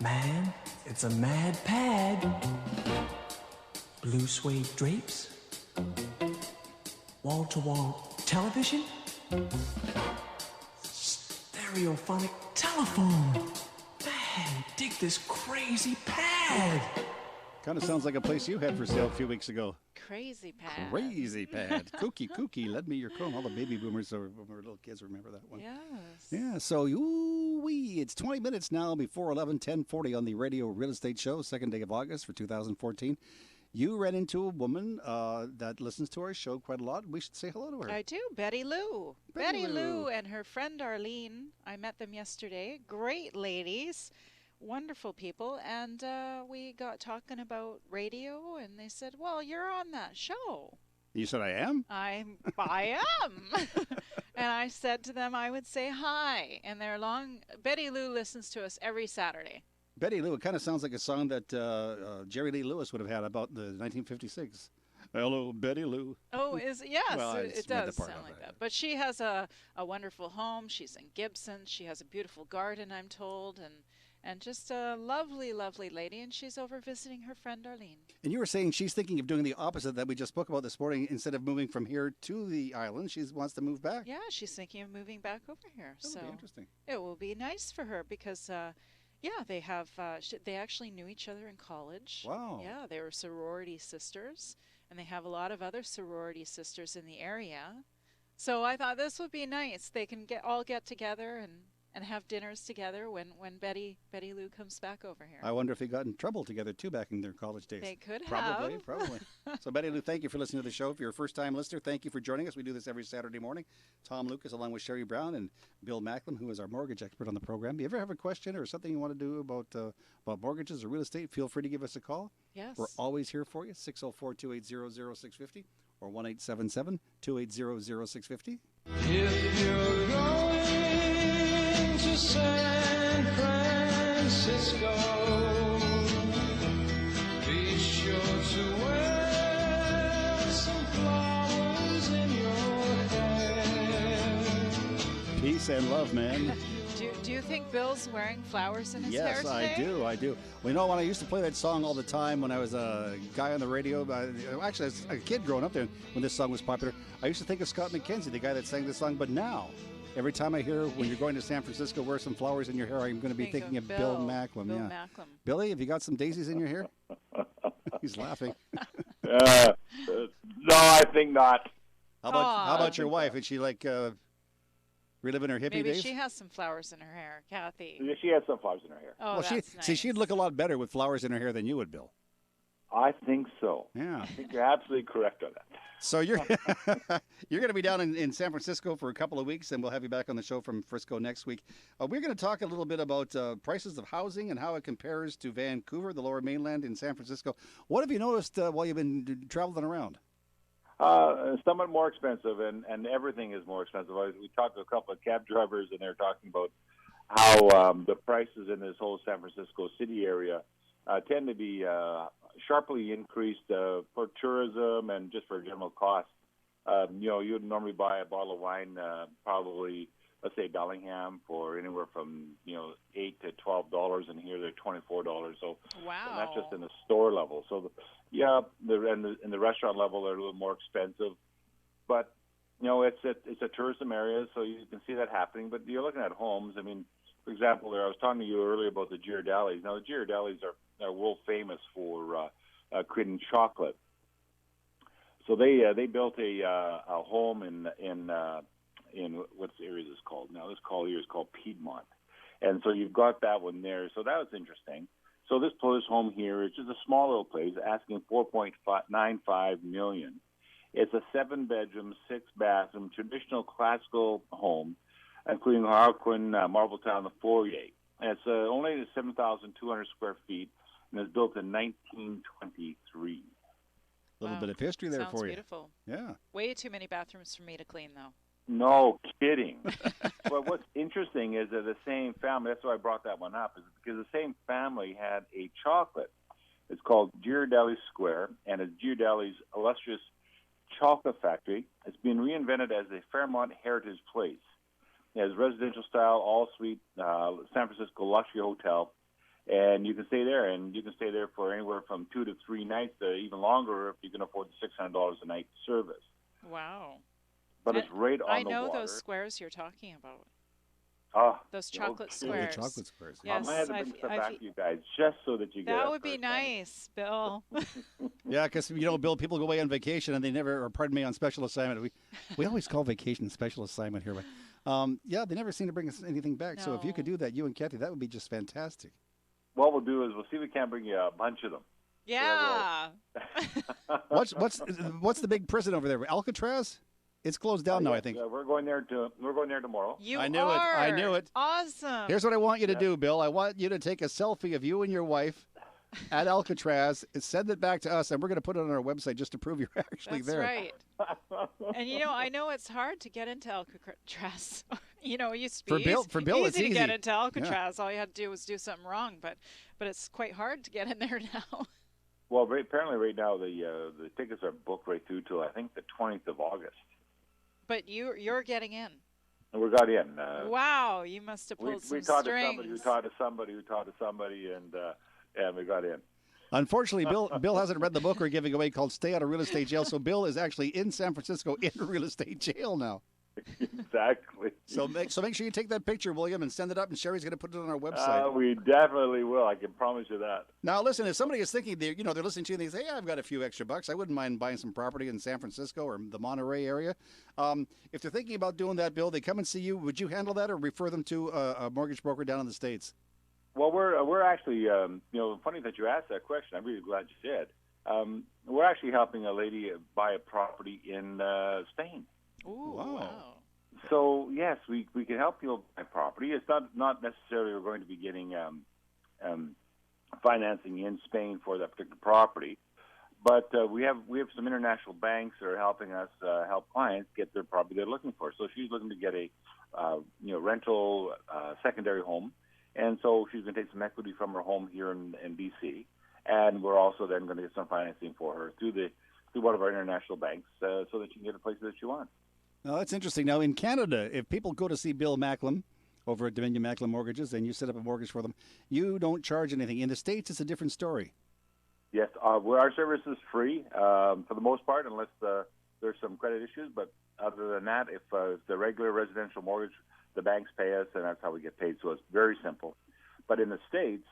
Man, it's a mad pad. Blue suede drapes, wall-to-wall television, stereophonic telephone. Man, dig this crazy pad. Kind of sounds like a place you had for sale a few weeks ago. Crazy pad. Crazy pad. Kooky, lend me your comb. All the baby boomers or little kids remember that one. Yes. Yeah, so it's 20 minutes now before 11, 10:40 on the Radio Real Estate Show, second day of August for 2014. You ran into a woman that listens to our show quite a lot. We should say hello to her. I do. Betty Lou. Betty Lou Lou and her friend Arlene. I met them yesterday. Great ladies. Wonderful people. And we got talking about radio, and they said, well, you're on that show. You said I am? I am. And I said to them I would say hi. And they're Betty Lou listens to us every Saturday. Betty Lou, it kind of sounds like a song that Jerry Lee Lewis would have had about the 1956. Hello, Betty Lou. Oh, yes, Well, it does sound like that. But she has a wonderful home. She's in Gibson. She has a beautiful garden, I'm told, and just a lovely, lovely lady. And she's over visiting her friend Arlene. And you were saying she's thinking of doing the opposite that we just spoke about this morning. Instead of moving from here to the island, she wants to move back. Yeah, she's thinking of moving back over here. That would be interesting. It will be nice for her because... yeah, they have. They actually knew each other in college. Wow. Yeah, they were sorority sisters, and they have a lot of other sorority sisters in the area. So I thought this would be nice. They can all get together and have dinners together when Betty Lou comes back over here. I wonder if they got in trouble together, too, back in their college days. They could Probably. have. So, Betty Lou, thank you for listening to the show. If you're a first-time listener, thank you for joining us. We do this every Saturday morning. Tom Lucas, along with Sherry Brown and Bill Macklem, who is our mortgage expert on the program. Do you ever have a question or something you want to do about mortgages or real estate? Feel free to give us a call. Yes. We're always here for you, 604-280-0650 or 1-877-280-0650. If you're going to San Francisco, be sure to wear some flowers in your hair. Peace and love, man. Do you think Bill's wearing flowers in his hair Yes, today? I do. Well, you know, when I used to play that song all the time when I was a guy on the radio, actually as a kid growing up there when this song was popular, I used to think of Scott McKenzie, the guy that sang this song. But now, every time I hear when you're going to San Francisco, wear some flowers in your hair, I'm going to be thinking of Bill Macklem. Bill Yeah. Macklem. Billy, have you got some daisies in your hair? He's laughing. No, I think not. How about your wife? Is she like reliving her hippie Maybe days? she has some flowers in her hair, Kathy. She has some flowers in her hair. Oh, well, that's nice. See, she'd look a lot better with flowers in her hair than you would, Bill. I think so. Yeah. I think you're absolutely correct on that. So you're you're going to be down in San Francisco for a couple of weeks, and we'll have you back on the show from Frisco next week. We're going to talk a little bit about prices of housing and how it compares to Vancouver, the Lower Mainland, in San Francisco. What have you noticed while you've been traveling around? Somewhat more expensive, and everything is more expensive. We talked to a couple of cab drivers, and they're talking about how the prices in this whole San Francisco city area tend to be sharply increased for tourism and just for general cost. You would normally buy a bottle of wine, probably, let's say Bellingham, for anywhere from $8 to $12, and here they're $24. So, wow, and that's just in the store level. So, in the restaurant level, they're a little more expensive, but it's a tourism area, so you can see that happening. But you're looking at homes. I mean, for example, I was talking to you earlier about the Ghirardellis. Now, the Ghirardellis are world famous for creating chocolate. So they built a home in what's the area this called now? This area is called Piedmont, and so you've got that one there. So that was interesting. So this home here is just a small little place, asking $4.95 million. It's a 7-bedroom, 6-bathroom, traditional classical home, including Harlequin, Marble Tile, and the foyer. And it's only 7,200 square feet. and it was built in 1923. A little bit of history there Sounds for you. beautiful. Yeah. Way too many bathrooms for me to clean, though. No kidding. But what's interesting is that the same family, that's why I brought that one up, is because the same family had a chocolate. It's called Ghirardelli Square, and it's Ghirardelli's illustrious chocolate factory. It's been reinvented as a Fairmont Heritage Place. It has residential style, all-suite, San Francisco luxury hotel, and you can stay there, and you can stay there for anywhere from 2 to 3 nights, even longer if you can afford the $600 a night service. Wow. But it's right on the I know water. those squares you're talking about. Oh, Those chocolate squares. The chocolate squares. Yes, I might have to bring stuff back to you guys just so that you get that it would be firsthand. nice, Bill. Yeah, because, Bill, people go away on vacation and they never, or pardon me, on special assignment. We always call vacation special assignment here. But, yeah, they never seem to bring us anything back. So if you could do that, you and Kathy, that would be just fantastic. What we'll do is we'll see if we can bring you a bunch of them. Yeah. What's the big prison over there? Alcatraz? It's closed down now, I think. We're going there tomorrow. You I knew it. Awesome. Here's what I want you to do, Bill. I want you to take a selfie of you and your wife at Alcatraz and send it back to us, and we're going to put it on our website just to prove you're actually That's there. right. And I know it's hard to get into Alcatraz. It used to be For Bill, it's easy to get easy. into Alcatraz. All you had to do was do something wrong, but it's quite hard to get in there now. Well, apparently right now the tickets are booked right through till I think the 20th of August. But you're getting in. And we got in. Wow, you must have pulled some we talked strings. to somebody who talked to somebody who talked to somebody, and we got in. Unfortunately, Bill hasn't read the book we're giving away called Stay Out of Real Estate Jail, so Bill is actually in San Francisco in real estate jail now. Exactly. So make sure you take that picture, William, and send it up, and Sherry's going to put it on our website. We definitely will. I can promise you that. Now, listen, if somebody is thinking, they're listening to you and they say, hey, I've got a few extra bucks, I wouldn't mind buying some property in San Francisco or the Monterey area. If they're thinking about doing that, Bill, they come and see you. Would you handle that or refer them to a mortgage broker down in the States? Well, we're actually, funny that you asked that question. I'm really glad you did. We're actually helping a lady buy a property in Spain. Ooh, wow. So yes, we can help you buy property. It's not necessarily we're going to be getting financing in Spain for that particular property, but we have some international banks that are helping us help clients get their property they're looking for. So she's looking to get a rental secondary home, and so she's going to take some equity from her home here in BC, and we're also then going to get some financing for her through one of our international banks, so that you can get a place that you want. Now, that's interesting. Now, in Canada, if people go to see Bill Macklem over at Dominion Macklem Mortgages and you set up a mortgage for them, you don't charge anything. In the States, it's a different story. Yes, our service is free for the most part, unless there's some credit issues. But other than that, if the regular residential mortgage, the banks pay us, and that's how we get paid. So it's very simple. But in the States,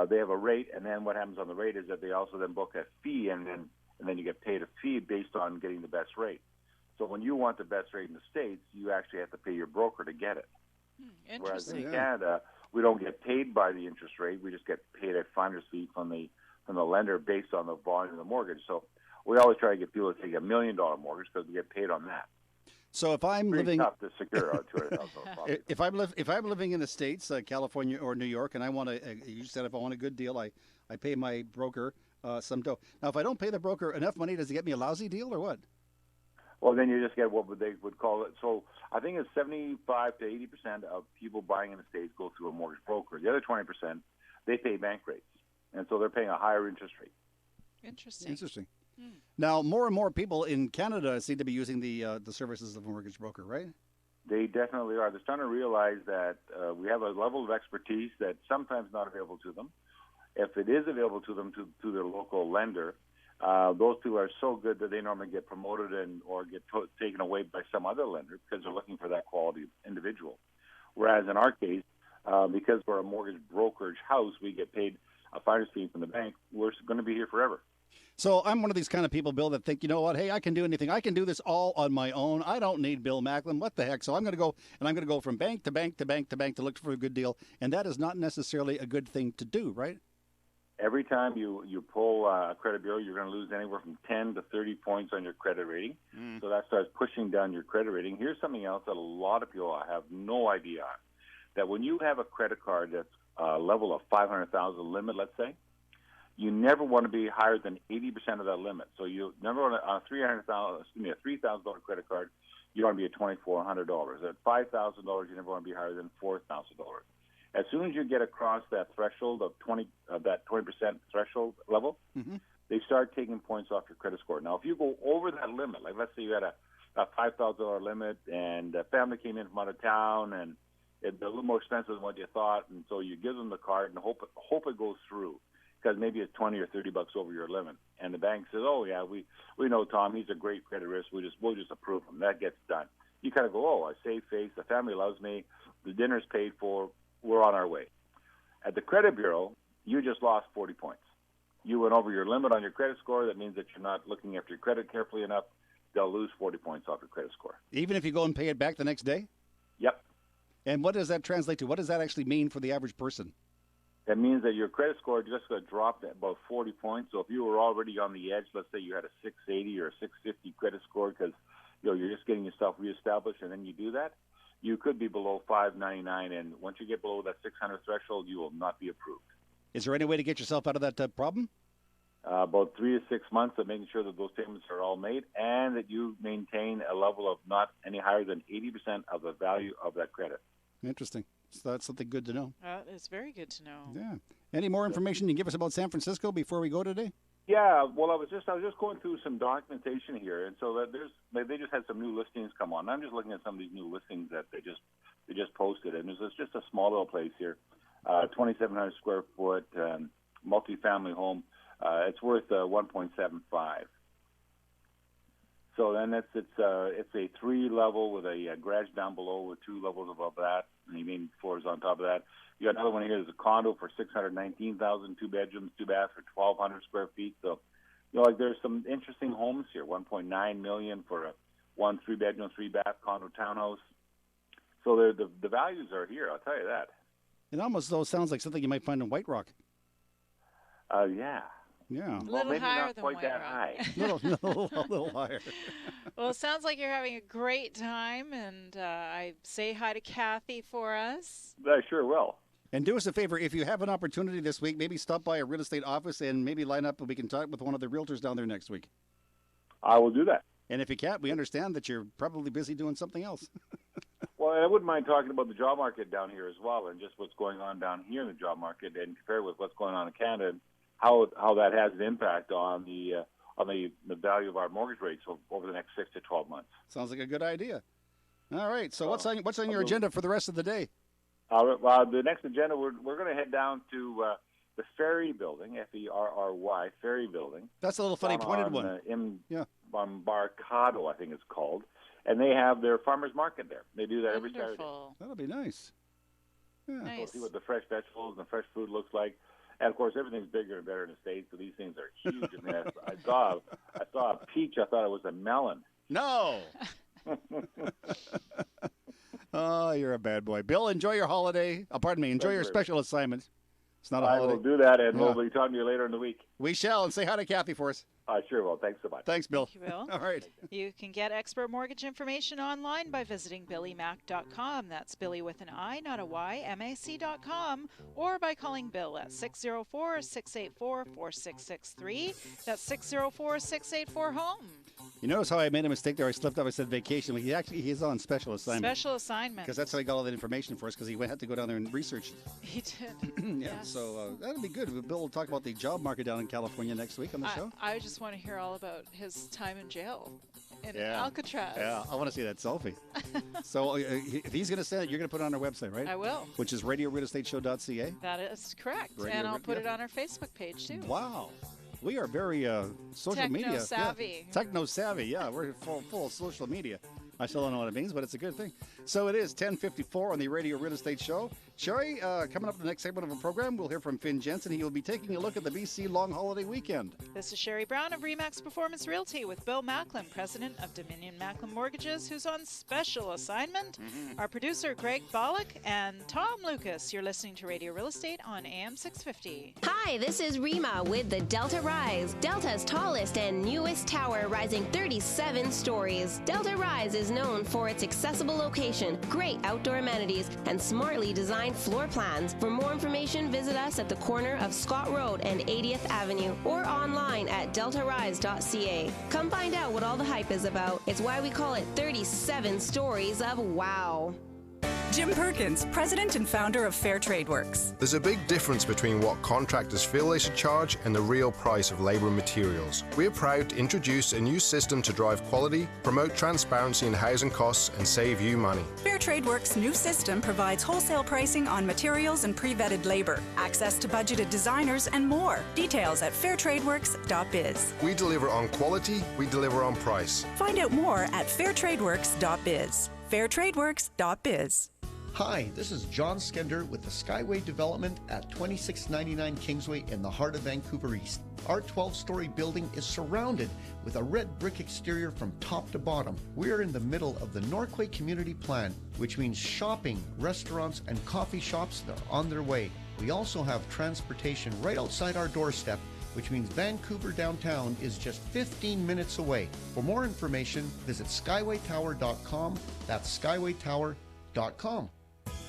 they have a rate, and then what happens on the rate is that they also then book a fee, and then you get paid a fee based on getting the best rate. So when you want the best rate in the States, you actually have to pay your broker to get it. Whereas in Canada, we don't get paid by the interest rate. We just get paid a finder's fee from the lender based on the volume of the mortgage. So we always try to get people to take $1 million mortgage because we get paid on that. So if I'm living, tough to secure a $200,000 if I'm living in the States, California or New York, and I want you said if I want a good deal, I pay my broker some dough. Now, if I don't pay the broker enough money, does he get me a lousy deal or what? Well, then you just get what they would call it. So I think it's 75 to 80% of people buying in the States go through a mortgage broker. The other 20%, they pay bank rates, and so they're paying a higher interest rate. Interesting. Now, more and more people in Canada seem to be using the services of a mortgage broker, right? They definitely are. They're starting to realize that we have a level of expertise that's sometimes not available to them. If it is available to them through their local lender, those people are so good that they normally get promoted or get taken away by some other lender because they're looking for that quality individual. Whereas in our case, because we're a mortgage brokerage house, we get paid a finder's fee from the bank. We're going to be here forever. So I'm one of these kind of people, Bill, that think, you know what, hey, I can do anything. I can do this all on my own. I don't need Bill Macklem. What the heck? So I'm going to go from bank to bank to bank to bank to look for a good deal. And that is not necessarily a good thing to do, right? Every time you pull a credit bureau, you're going to lose anywhere from 10 to 30 points on your credit rating. So that starts pushing down your credit rating. Here's something else that a lot of people have no idea on, that when you have a credit card that's a level of $500,000 limit, let's say, you never want to be higher than 80% of that limit. So you never want to, on a $3,000 credit card, you want to be at $2,400. At $5,000, you never want to be higher than $4,000. As soon as you get across that threshold of 20% threshold level, they start taking points off your credit score. Now, if you go over that limit, like let's say you had a $5,000 limit and a family came in from out of town and it's a little more expensive than what you thought, and so you give them the card and hope it goes through, because maybe it's $20 or $30 over your limit, and the bank says, "Oh yeah, we know Tom, he's a great credit risk. We'll just approve him." That gets done. You kind of go, "Oh, I save face. The family loves me. The dinner's paid for. We're on our way." At the credit bureau, you just lost 40 points. You went over your limit on your credit score. That means that you're not looking after your credit carefully enough. They'll lose 40 points off your credit score. Even if you go and pay it back the next day? Yep. And what does that translate to? What does that actually mean for the average person? That means that your credit score just got dropped at about 40 points. So if you were already on the edge, let's say you had a 680 or a 650 credit score because you're just getting yourself reestablished, and then you do that, you could be below 599, and once you get below that 600 threshold, you will not be approved. Is there any way to get yourself out of that problem? About 3 to 6 months of making sure that those payments are all made and that you maintain a level of not any higher than 80% of the value of that credit. Interesting. So that's something good to know. It's very good to know. Yeah. Any more information you can give us about San Francisco before we go today? Yeah. Well, I was just going through some documentation here, and so that they just had some new listings come on. I'm just looking at some of these new listings that they just posted, and there's just a small little place here, 2,700 square foot multifamily home. It's worth 1.75. So then it's a 3-level with a garage down below with 2 levels above that, and the main floors on top of that. You got another one here. There's a condo for $619,000, 2 bedrooms, 2 baths for 1,200 square feet. So, there's some interesting homes here. $1.9 million for a 1 3-bedroom, 3-bath condo townhouse. So the values are here. I'll tell you that. It almost though sounds like something you might find in White Rock. Yeah. Yeah. A little maybe higher not than quite White that Rock. high. a little higher. Well, it sounds like you're having a great time, and I say hi to Kathy for us. I sure will. And do us a favor, if you have an opportunity this week, maybe stop by a real estate office and maybe line up and we can talk with one of the realtors down there next week. I will do that. And if you can't, we understand that you're probably busy doing something else. Well, I wouldn't mind talking about the job market down here as well, and just what's going on down here in the job market, and compare with what's going on in Canada, and how that has an impact on the value of our mortgage rates over the next 6 to 12 months. Sounds like a good idea. All right. So what's on your agenda for the rest of the day? The next agenda, we're going to head down to the Ferry Building, Ferry, Ferry Building. That's a little funny pointed one. Embarcado, I think it's called. And they have their farmers market there. They do that every Saturday. That'll be nice. Yeah. Nice. We'll see what the fresh vegetables and the fresh food looks like. And of course, everything's bigger and better in the States, so these things are huge. I mean, I saw a peach. I thought it was a melon. No. Oh, you're a bad boy. Bill, enjoy your holiday. Enjoy your special assignment. It's not a holiday. I will do that, and we'll be talking to you later in the week. We shall, and say hi to Kathy for us. I sure will. Thanks so much. Thanks, Bill. Thank you, Bill. All right. You can get expert mortgage information online by visiting BillyMac.com. That's Billy with an I, not a Y, MAC.com, or by calling Bill at 604-684-4663. That's 604-684-HOME. You notice how I made a mistake there? I slipped up. I said vacation. He's on special assignment. Special assignment. Because that's how he got all that information for us, because he had to go down there and research it. He did. Yeah, yes. So that'll be good. Bill will talk about the job market down in California next week on the show. I just want to hear all about his time in jail in Alcatraz. Yeah, I want to see that selfie. So if he's going to send it, you're going to put it on our website, right? I will. Which is radiorealestateshow.ca. That is correct. And I'll put it on our Facebook page, too. Wow. We are very social media. Techno-savvy. Yeah. Techno-savvy, yeah. We're full of social media. I still don't know what it means, but it's a good thing. So it is 10:54 on the Radio Real Estate Show. Sherry, coming up in the next segment of the program, we'll hear from Finn Jensen. He will be taking a look at the BC Long Holiday Weekend. This is Sherry Brown of RE/MAX Performance Realty with Bill Macklin, president of Dominion Macklin Mortgages, who's on special assignment. Our producer, Greg Bollock, and Tom Lucas. You're listening to Radio Real Estate on AM 650. Hi, this is Rima with the Delta Rise, Delta's tallest and newest tower, rising 37 stories. Delta Rise is known for its accessible location, great outdoor amenities, and smartly designed design floor plans. For more information, visit us at the corner of Scott Road and 80th Avenue or online at deltarise.ca. Come find out what all the hype is about. It's why we call it 37 Stories of Wow. Jim Perkins, president and founder of Fair Trade Works. There's a big difference between what contractors feel they should charge and the real price of labour and materials. We are proud to introduce a new system to drive quality, promote transparency in housing costs, and save you money. Fair Trade Works' new system provides wholesale pricing on materials and pre-vetted labor, access to budgeted designers, and more. Details at fairtradeworks.biz. We deliver on quality, we deliver on price. Find out more at fairtradeworks.biz. fairtradeworks.biz. Hi, this is John Skender with the Skyway Development at 2699 Kingsway in the heart of Vancouver East. Our 12-story building is surrounded with a red brick exterior from top to bottom. We are in the middle of the Norquay Community Plan, which means shopping, restaurants, and coffee shops that are on their way. We also have transportation right outside our doorstep, which means Vancouver downtown is just 15 minutes away. For more information, visit skywaytower.com. That's skywaytower.com.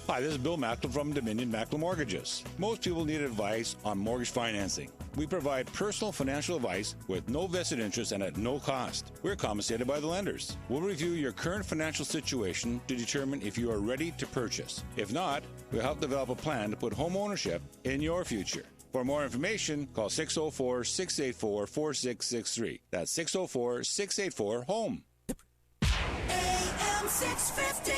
Hi, this is Bill Macklem from Dominion Macklem Mortgages. Most people need advice on mortgage financing. We provide personal financial advice with no vested interest and at no cost. We're compensated by the lenders. We'll review your current financial situation to determine if you are ready to purchase. If not, we'll help develop a plan to put home ownership in your future. For more information, call 604-684-4663. That's 604-684-HOME. AM 650.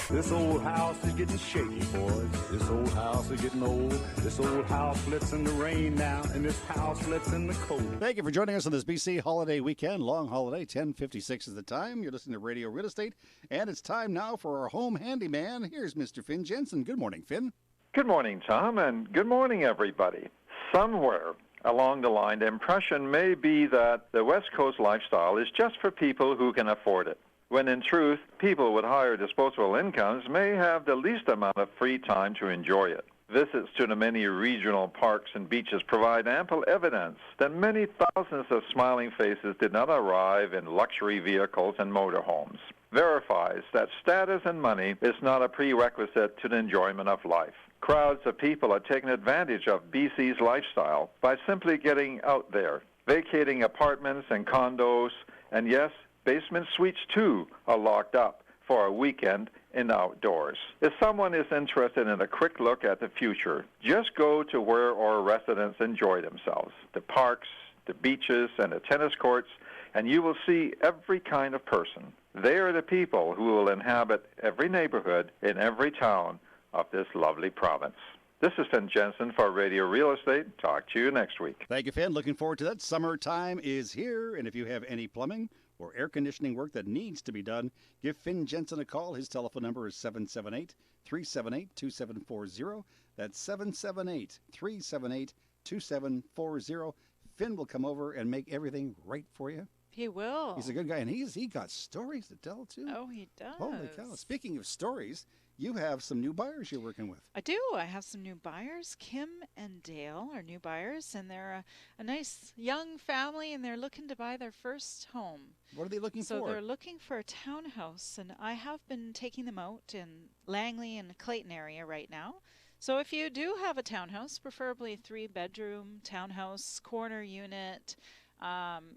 This old house is getting shaky, boys. This old house is getting old. This old house flips in the rain now, and this house flips in the cold. Thank you for joining us on this BC holiday weekend. Long holiday, 10:56 is the time. You're listening to Radio Real Estate, and it's time now for our home handyman. Here's Mr. Finn Jensen. Good morning, Finn. Good morning, Tom, and good morning, everybody. Somewhere along the line, the impression may be that the West Coast lifestyle is just for people who can afford it, when in truth, people with higher disposable incomes may have the least amount of free time to enjoy it. Visits to the many regional parks and beaches provide ample evidence that many thousands of smiling faces did not arrive in luxury vehicles and motorhomes. Verifies that status and money is not a prerequisite to the enjoyment of life. Crowds of people are taking advantage of BC's lifestyle by simply getting out there, vacating apartments and condos, and yes, basement suites, too, are locked up for a weekend in the outdoors. If someone is interested in a quick look at the future, just go to where our residents enjoy themselves, the parks, the beaches, and the tennis courts, and you will see every kind of person. They are the people who will inhabit every neighborhood in every town of this lovely province. This is Finn Jensen for Radio Real Estate. Talk to you next week. Thank you, Finn. Looking forward to that. Summertime is here, and if you have any plumbing or air conditioning work that needs to be done, give Finn Jensen a call. His telephone number is 778-378-2740. That's 778-378-2740. Finn will come over and make everything right for you. He will. He's a good guy, and he got stories to tell, too. Oh, he does. Holy cow. Speaking of stories, you have some new buyers you're working with. I do. I have some new buyers. Kim and Dale are new buyers, and they're a nice young family, and they're looking to buy their first home. What are they looking for? So they're looking for a townhouse, and I have been taking them out in Langley and Clayton area right now. So if you do have a townhouse, preferably a 3-bedroom townhouse, corner unit,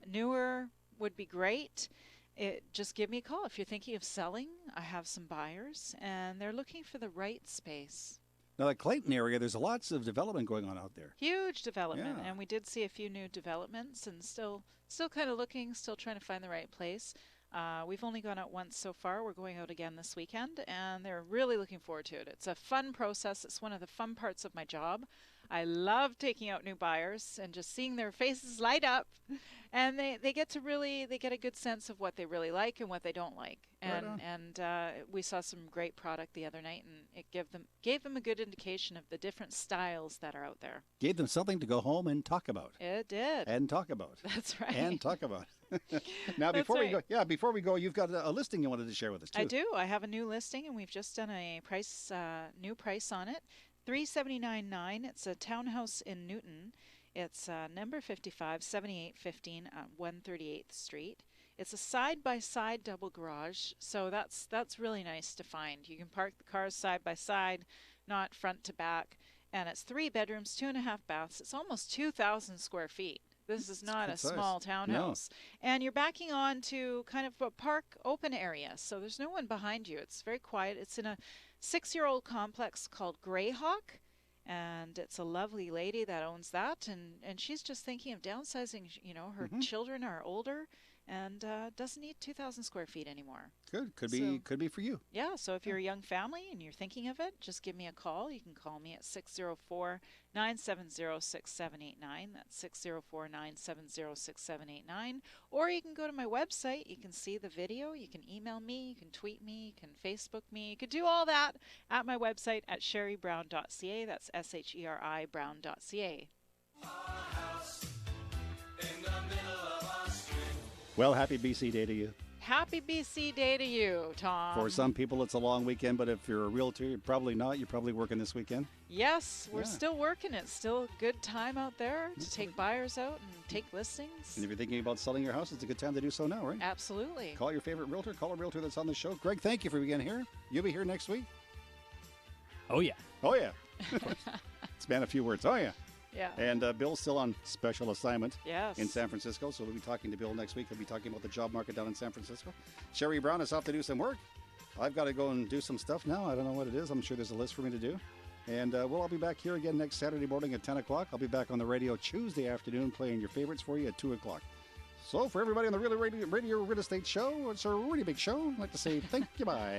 newer would be great. Just give me a call. If you're thinking of selling, I have some buyers, and they're looking for the right space. Now, the Clayton area, there's lots of development going on out there. Huge development, Yeah. and we did see a few new developments, and still kind of looking, still trying to find the right place. We've only gone out once so far. We're going out again this weekend, and they're really looking forward to it. It's a fun process. It's one of the fun parts of my job. I love taking out new buyers and just seeing their faces light up, and they get a good sense of what they really like and what they don't like. Right on. And we saw some great product the other night, and it gave them a good indication of the different styles that are out there. Gave them something to go home and talk about. It did. And talk about. That's right. And talk about. Now, That's before we go, you've got a listing you wanted to share with us, too. I do. I have a new listing, and we've just done a new price on it. $379,900. It's a townhouse in Newton. It's number 55, 7815 138th Street. It's a side-by-side double garage, so that's really nice to find. You can park the cars side by side, not front to back. And it's 3 bedrooms, 2.5 baths. It's almost 2,000 square feet. This is not a small townhouse. No. And you're backing on to kind of a park open area, so there's no one behind you. It's very quiet. It's in a 6-year-old complex called Greyhawk, and it's a lovely lady that owns that, and she's just thinking of downsizing. You know, her children are older and doesn't need 2,000 square feet anymore. Good. Could be for you. Yeah, so if you're a young family and you're thinking of it, just give me a call. You can call me at 604-970-6789. That's 604-970-6789. Or you can go to my website. You can see the video. You can email me. You can tweet me. You can Facebook me. You can do all that at my website at sherrybrown.ca. That's SHERI brown.ca. Well, happy BC Day to you. Happy BC Day to you, Tom. For some people, it's a long weekend, but if you're a realtor, you're probably not. You're probably working this weekend. Yes, we're still working. It's still a good time out there to take buyers out and take listings. And if you're thinking about selling your house, it's a good time to do so now, right? Absolutely. Call your favorite realtor. Call a realtor that's on the show. Greg, thank you for being here. You'll be here next week? Oh, yeah. Oh, yeah. Span a few words. Oh, yeah. Yeah. And Bill's still on special assignment in San Francisco, so we'll be talking to Bill next week. He'll be talking about the job market down in San Francisco. Sherry Brown is off to do some work. I've got to go and do some stuff now. I don't know what it is. I'm sure there's a list for me to do. And we'll all be back here again next Saturday morning at 10 o'clock. I'll be back on the radio Tuesday afternoon playing your favorites for you at 2 o'clock. So for everybody on the Radio Real Estate Show, it's a really big show. I'd like to say thank you, bye.